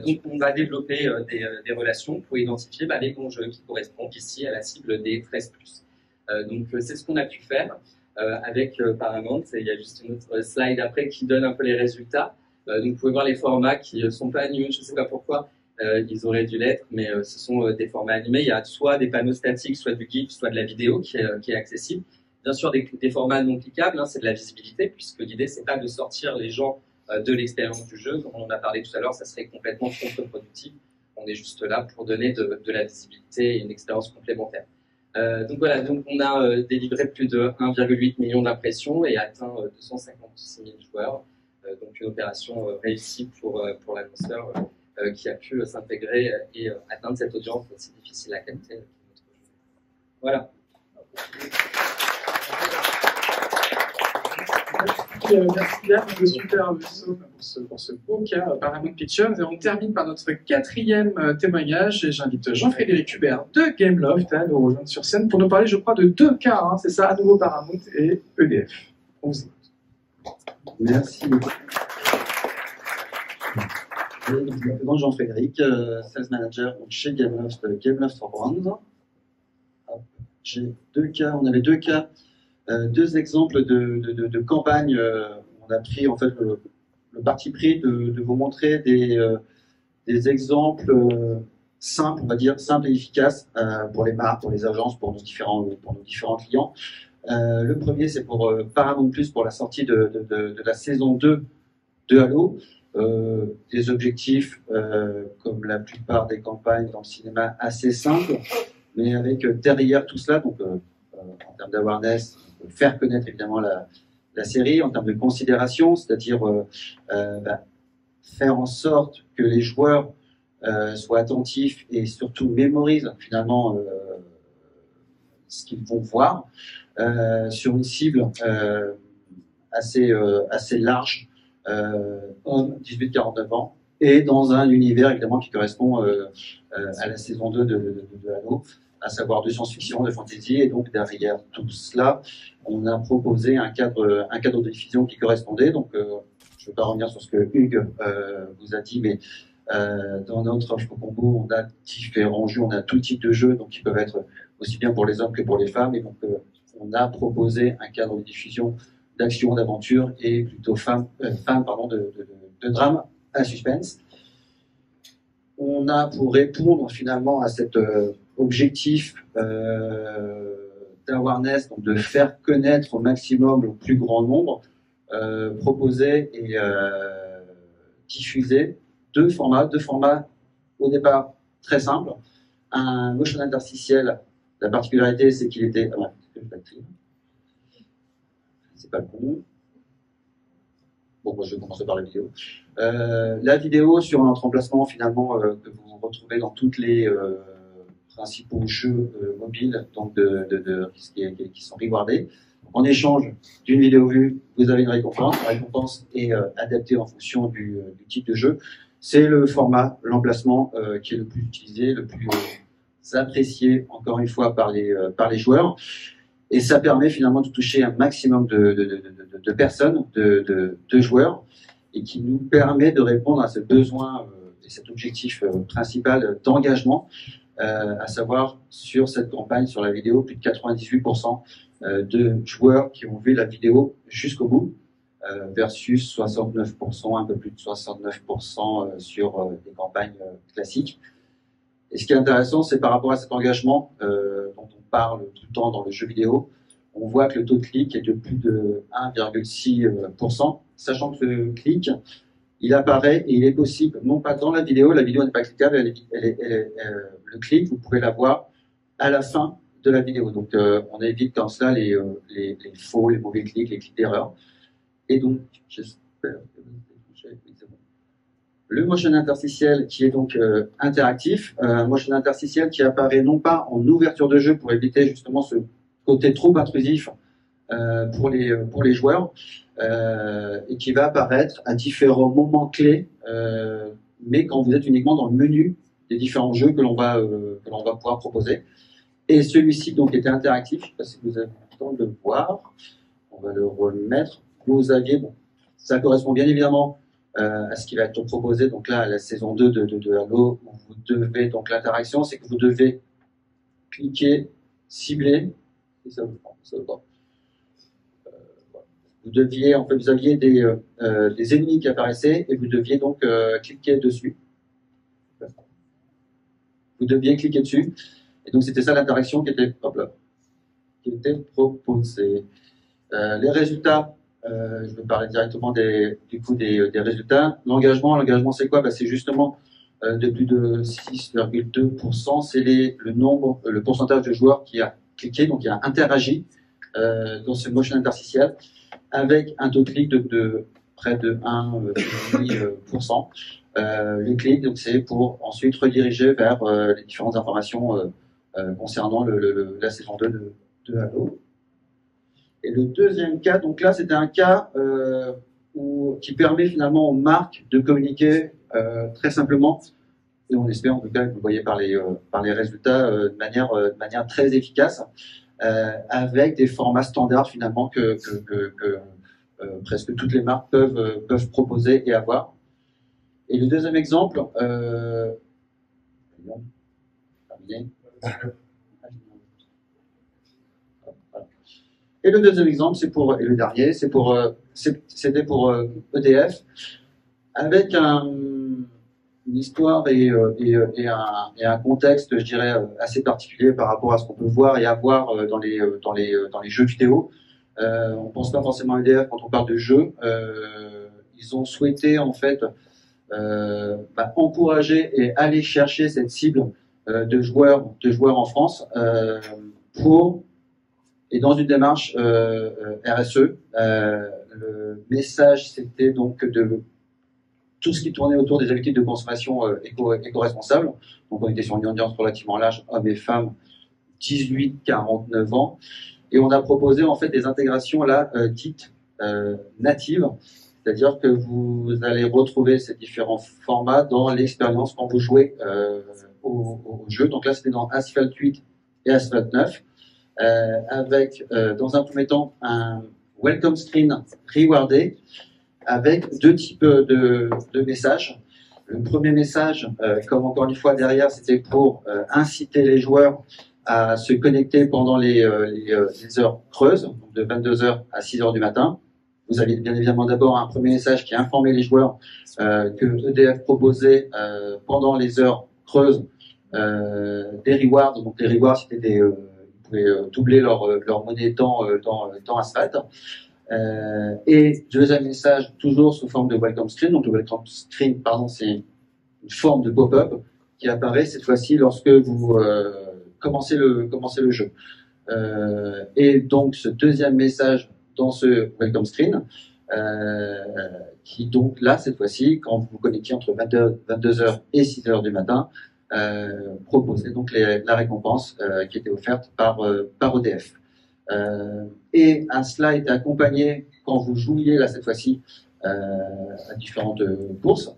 L: Donc on va développer des relations pour identifier les bons jeux qui correspondent ici à la cible des 13+. Donc c'est ce qu'on a pu faire avec Paramount. Il y a juste une autre slide après qui donne un peu les résultats. Donc vous pouvez voir les formats qui ne sont pas animés, je ne sais pas pourquoi ils auraient dû l'être, mais ce sont des formats animés. Il y a soit des panneaux statiques, soit du GIF, soit de la vidéo qui est accessible. Bien sûr des formats non cliquables, c'est de la visibilité, puisque l'idée c'est pas de sortir les gens de l'expérience du jeu. Comme on en a parlé tout à l'heure, ça serait complètement contre-productif. On est juste là pour donner de la visibilité et une expérience complémentaire. Donc voilà, donc on a délivré plus de 1,8 million d'impressions et atteint 256 000 joueurs. Donc une opération réussie pour l'annonceur qui a pu s'intégrer et atteindre cette audience aussi difficile à capter. Voilà.
A: Merci Yann de Super Awesome pour ce beau cas Paramount Pictures. Et on termine par notre quatrième témoignage. Et j'invite Jean-Frédéric Hubert de Gameloft à nous rejoindre sur scène pour nous parler, je crois, de 2 cas. C'est ça, à nouveau Paramount et EDF. On vous écoute.
M: Merci beaucoup. Je me présente Jean-Frédéric, Sales Manager chez Gameloft for Brands. J'ai 2 cas, on avait 2 cas. 2 exemples de campagnes. On a pris en fait le parti pris de vous montrer des exemples simples, on va dire simples et efficaces pour les marques, pour les agences, pour nos différents clients. Le premier, c'est pour Paramount Plus pour la sortie de la saison 2 de Halo. Des objectifs, comme la plupart des campagnes dans le cinéma, assez simples, mais avec derrière tout cela, donc en termes d'awareness, faire connaître évidemment la série, en termes de considération, c'est-à-dire faire en sorte que les joueurs soient attentifs et surtout mémorisent finalement ce qu'ils vont voir sur une cible assez large, hommes 18-49 ans, et dans un univers évidemment qui correspond à la saison 2 de Halo, à savoir de science-fiction, de fantasy, et donc derrière tout cela, on a proposé un cadre de diffusion qui correspondait. Donc, je ne vais pas revenir sur ce que Hugues vous a dit, mais dans notre offre combo, on a différents jeux, on a tout type de jeux, donc qui peuvent être aussi bien pour les hommes que pour les femmes, et donc on a proposé un cadre de diffusion d'action, d'aventure, et plutôt de drame à suspense. On a, pour répondre finalement à cet objectif d'awareness, donc de faire connaître au maximum le plus grand nombre, proposé et diffusé deux formats au départ très simples. Un motion interstitiel, la particularité c'est qu'il était... c'est pas le bon. Bon, moi je vais commencer par la vidéo. La vidéo sur un remplacement finalement que vous retrouvez dans toutes les principaux jeux mobiles, donc qui sont rewardés. En échange d'une vidéo vue, vous avez une récompense. La récompense est adaptée en fonction du type de jeu. C'est le format, l'emplacement qui est le plus utilisé, le plus apprécié, encore une fois, par les joueurs. Et ça permet finalement de toucher un maximum de personnes, de joueurs, et qui nous permet de répondre à ce besoin et cet objectif principal d'engagement, à savoir sur cette campagne, sur la vidéo, plus de 98% de joueurs qui ont vu la vidéo jusqu'au bout, versus 69%, un peu plus de 69% sur des campagnes classiques. Et ce qui est intéressant, c'est par rapport à cet engagement dont on parle tout le temps dans le jeu vidéo, on voit que le taux de clic est de plus de 1,6%, sachant que le clic, il apparaît et il est possible, non pas dans la vidéo n'est pas cliquable, le clic, vous pouvez l'avoir à la fin de la vidéo. Donc on évite comme ça les faux, les mauvais clics, les clics d'erreur. Et donc, j'espère que vous avez le motion interstitiel qui est donc interactif, un motion interstitiel qui apparaît non pas en ouverture de jeu pour éviter justement ce côté trop intrusif pour les joueurs, et qui va apparaître à différents moments clés, mais quand vous êtes uniquement dans le menu des différents jeux que l'on va pouvoir proposer. Et celui-ci donc était interactif, je ne sais pas si vous avez le temps de le voir, on va le remettre. Vous aviez, bon, ça correspond bien évidemment à ce qui va être proposé, donc là, à la saison 2 de Halo, où vous devez, donc l'interaction, c'est que vous devez cliquer, cibler, et ça vous prend, ça vous prend. Vous deviez, en fait, vous aviez des ennemis qui apparaissaient, et vous deviez donc cliquer dessus. Vous deviez cliquer dessus, et donc c'était ça l'interaction qui était, qui était proposée. Les résultats, je vais parler directement des résultats. L'engagement, c'est quoi? C'est justement de plus de 6,2%. C'est le pourcentage de joueurs qui a cliqué, donc qui a interagi dans ce motion interstitiel, avec un taux de clic de près de 1,5%. Les clics, donc c'est pour ensuite rediriger vers les différentes informations concernant la saison 2 de Halo. Et le deuxième cas, donc là, c'était un cas qui permet finalement aux marques de communiquer très simplement, et on espère en tout cas que vous voyez par les résultats de manière très efficace, avec des formats standards finalement que presque toutes les marques peuvent proposer et avoir. Et le deuxième exemple, et le deuxième exemple, et le dernier, c'était pour EDF, avec une histoire et un contexte, je dirais, assez particulier par rapport à ce qu'on peut voir et avoir dans les jeux vidéo. On pense pas forcément à EDF quand on parle de jeux. Ils ont souhaité en fait encourager et aller chercher cette cible de joueurs en France et dans une démarche RSE. Le message, c'était donc de tout ce qui tournait autour des habitudes de consommation éco-responsables. Donc on était sur une audience relativement large, hommes et femmes, 18-49 ans. Et on a proposé en fait des intégrations là dites natives, c'est-à-dire que vous allez retrouver ces différents formats dans l'expérience quand vous jouez au jeu. Donc là, c'était dans Asphalt 8 et Asphalt 9, avec dans un premier temps un welcome screen rewardé avec deux types de messages. Le premier message, comme encore une fois derrière, c'était pour inciter les joueurs à se connecter pendant les heures creuses, donc de 22h à 6h du matin. Vous avez bien évidemment d'abord un premier message qui informait les joueurs que EDF proposait pendant les heures creuses des rewards. Donc les rewards, c'était ils pouvaient doubler leur monnaie dans Asphalt. Et deuxième message, toujours sous forme de welcome screen. Donc le welcome screen, c'est une forme de pop-up qui apparaît cette fois-ci lorsque vous commencez le jeu. Et donc ce deuxième message dans ce welcome screen, qui donc là, cette fois-ci, quand vous vous connectez entre 22h et 6h du matin, proposait donc la récompense qui était offerte par EDF. Et à cela était accompagné, quand vous jouiez là cette fois-ci à différentes courses,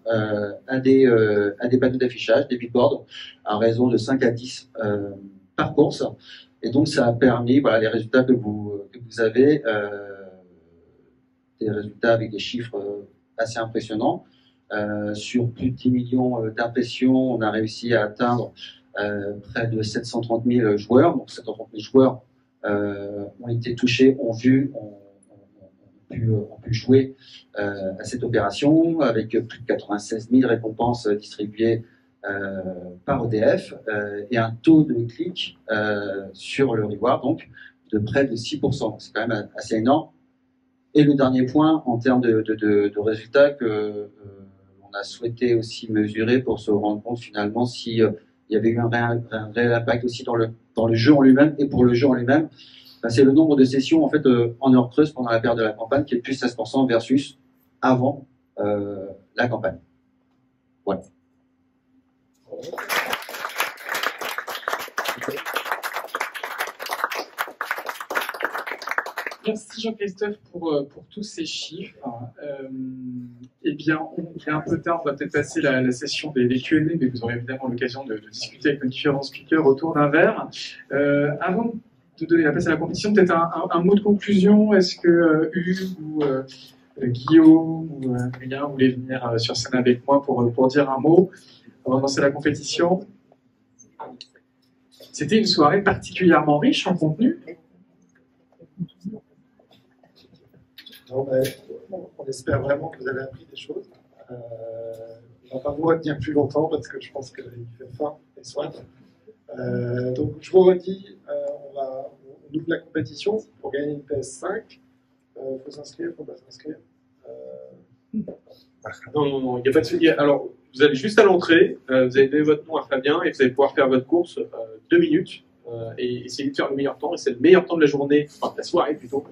M: à des panneaux d'affichage, des billboards, à raison de 5 à 10 par course. Et donc ça a permis, voilà, les résultats que vous avez, des résultats avec des chiffres assez impressionnants. Sur plus de 10 millions d'impressions, on a réussi à atteindre près de 730 000 joueurs. Donc 730 000 joueurs ont été touchés, ont pu jouer à cette opération, avec plus de 96 000 récompenses distribuées par EDF et un taux de clic sur le reward donc de près de 6%. C'est quand même assez énorme. Et le dernier point en termes de résultats que on a souhaité aussi mesurer pour se rendre compte finalement si il y avait eu un réel impact aussi dans le jeu en lui-même et pour le jeu en lui-même, c'est le nombre de sessions en fait en heure creuse pendant la période de la campagne qui est de plus 16% versus avant la campagne. Voilà.
A: Merci Jean-Christophe pour tous ces chiffres. Eh bien, on est un peu tard, on va peut-être passer la session des Q&A, mais vous aurez évidemment l'occasion de discuter avec nos différents speakers autour d'un verre. Avant de donner la place à la compétition, peut-être un mot de conclusion. Est-ce que Hugues ou Guillaume ou Julien voulaient venir sur scène avec moi pour dire un mot avant de lancer la compétition? C'était une soirée particulièrement riche en contenu.
B: Non, on espère vraiment que vous avez appris des choses. On ne va pas vous retenir plus longtemps parce que je pense qu'il fait faim et soif. Donc je vous redis, on ouvre la compétition pour gagner une PS5. Il faut s'inscrire, il ne faut pas s'inscrire.
I: Non, il n'y a pas de souci. Alors, vous allez juste à l'entrée, vous allez donner votre nom à Fabien et vous allez pouvoir faire votre course 2 minutes et essayer de faire le meilleur temps. Et c'est le meilleur temps de la journée, enfin de la soirée plutôt,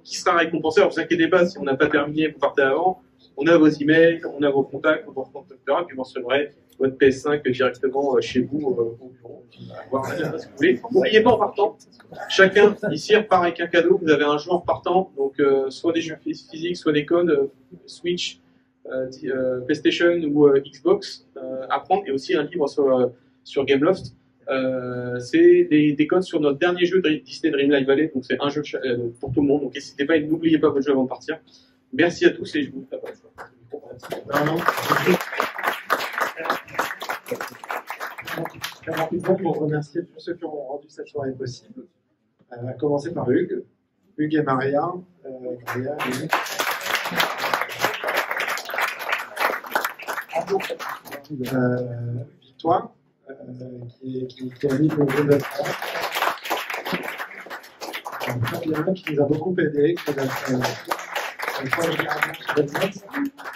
I: qui sera récompensé. Alors, vous inquiétez pas, si on n'a pas terminé, vous partez avant. On a vos emails, on a vos contacts, vos contacts, etc. Puis vous recevrez votre PS5 directement chez vous au bureau. Voir ce que vous voulez. N'oubliez pas en partant, chacun ici repart avec un cadeau. Vous avez un jeu en partant, donc soit des jeux physiques, soit des codes Switch, PlayStation ou Xbox à prendre, et aussi un livre sur Gameloft. C'est des codes sur notre dernier jeu de Disney Dream Light Valley, donc c'est un jeu pour tout le monde, donc n'hésitez pas et n'oubliez pas votre jeu avant de partir. Merci à tous et je vous dis à
B: pour remercier tous ceux qui ont rendu cette soirée possible, à commencer par Hugues et Maria. Victoire, qui a mis le jeu de qui nous a beaucoup aidé, qui nous a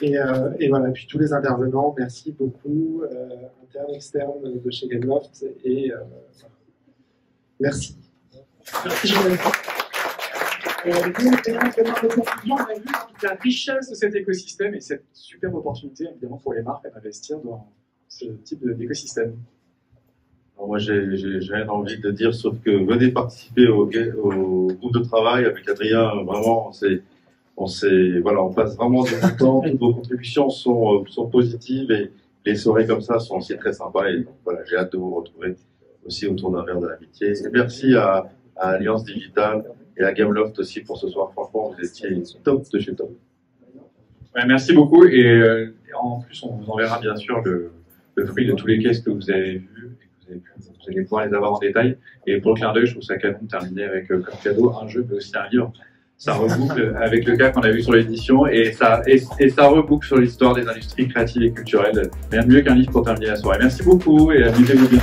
B: et voilà, puis tous les intervenants, merci beaucoup, internes, externes de chez Gameloft, et merci.
A: Merci. On a vu la richesse de cet écosystème et cette superbe opportunité, évidemment, pour les marques d'investir dans ce type d'écosystème.
D: Moi, j'ai rien envie de dire, sauf que venez participer au groupe de travail avec Adrien. Vraiment, on passe vraiment du temps. Toutes vos contributions sont positives et les soirées comme ça sont aussi très sympas. Et donc, voilà, j'ai hâte de vous retrouver aussi autour d'un verre de l'amitié. Et merci à Alliance Digitale et à Gameloft aussi pour ce soir. Franchement, vous étiez top de chez top.
C: Ouais, merci beaucoup. Et en plus, on vous enverra bien sûr le fruit de tous les cases que vous avez vus. Vous allez pouvoir les avoir en détail. Et pour le clin d'œil, je trouve ça canon de terminer avec comme cadeau un jeu, mais aussi un livre. Ça reboucle avec le cas qu'on a vu sur l'édition et ça reboucle sur l'histoire des industries créatives et culturelles. Rien de mieux qu'un livre pour terminer la soirée. Merci beaucoup et amusez-vous bien.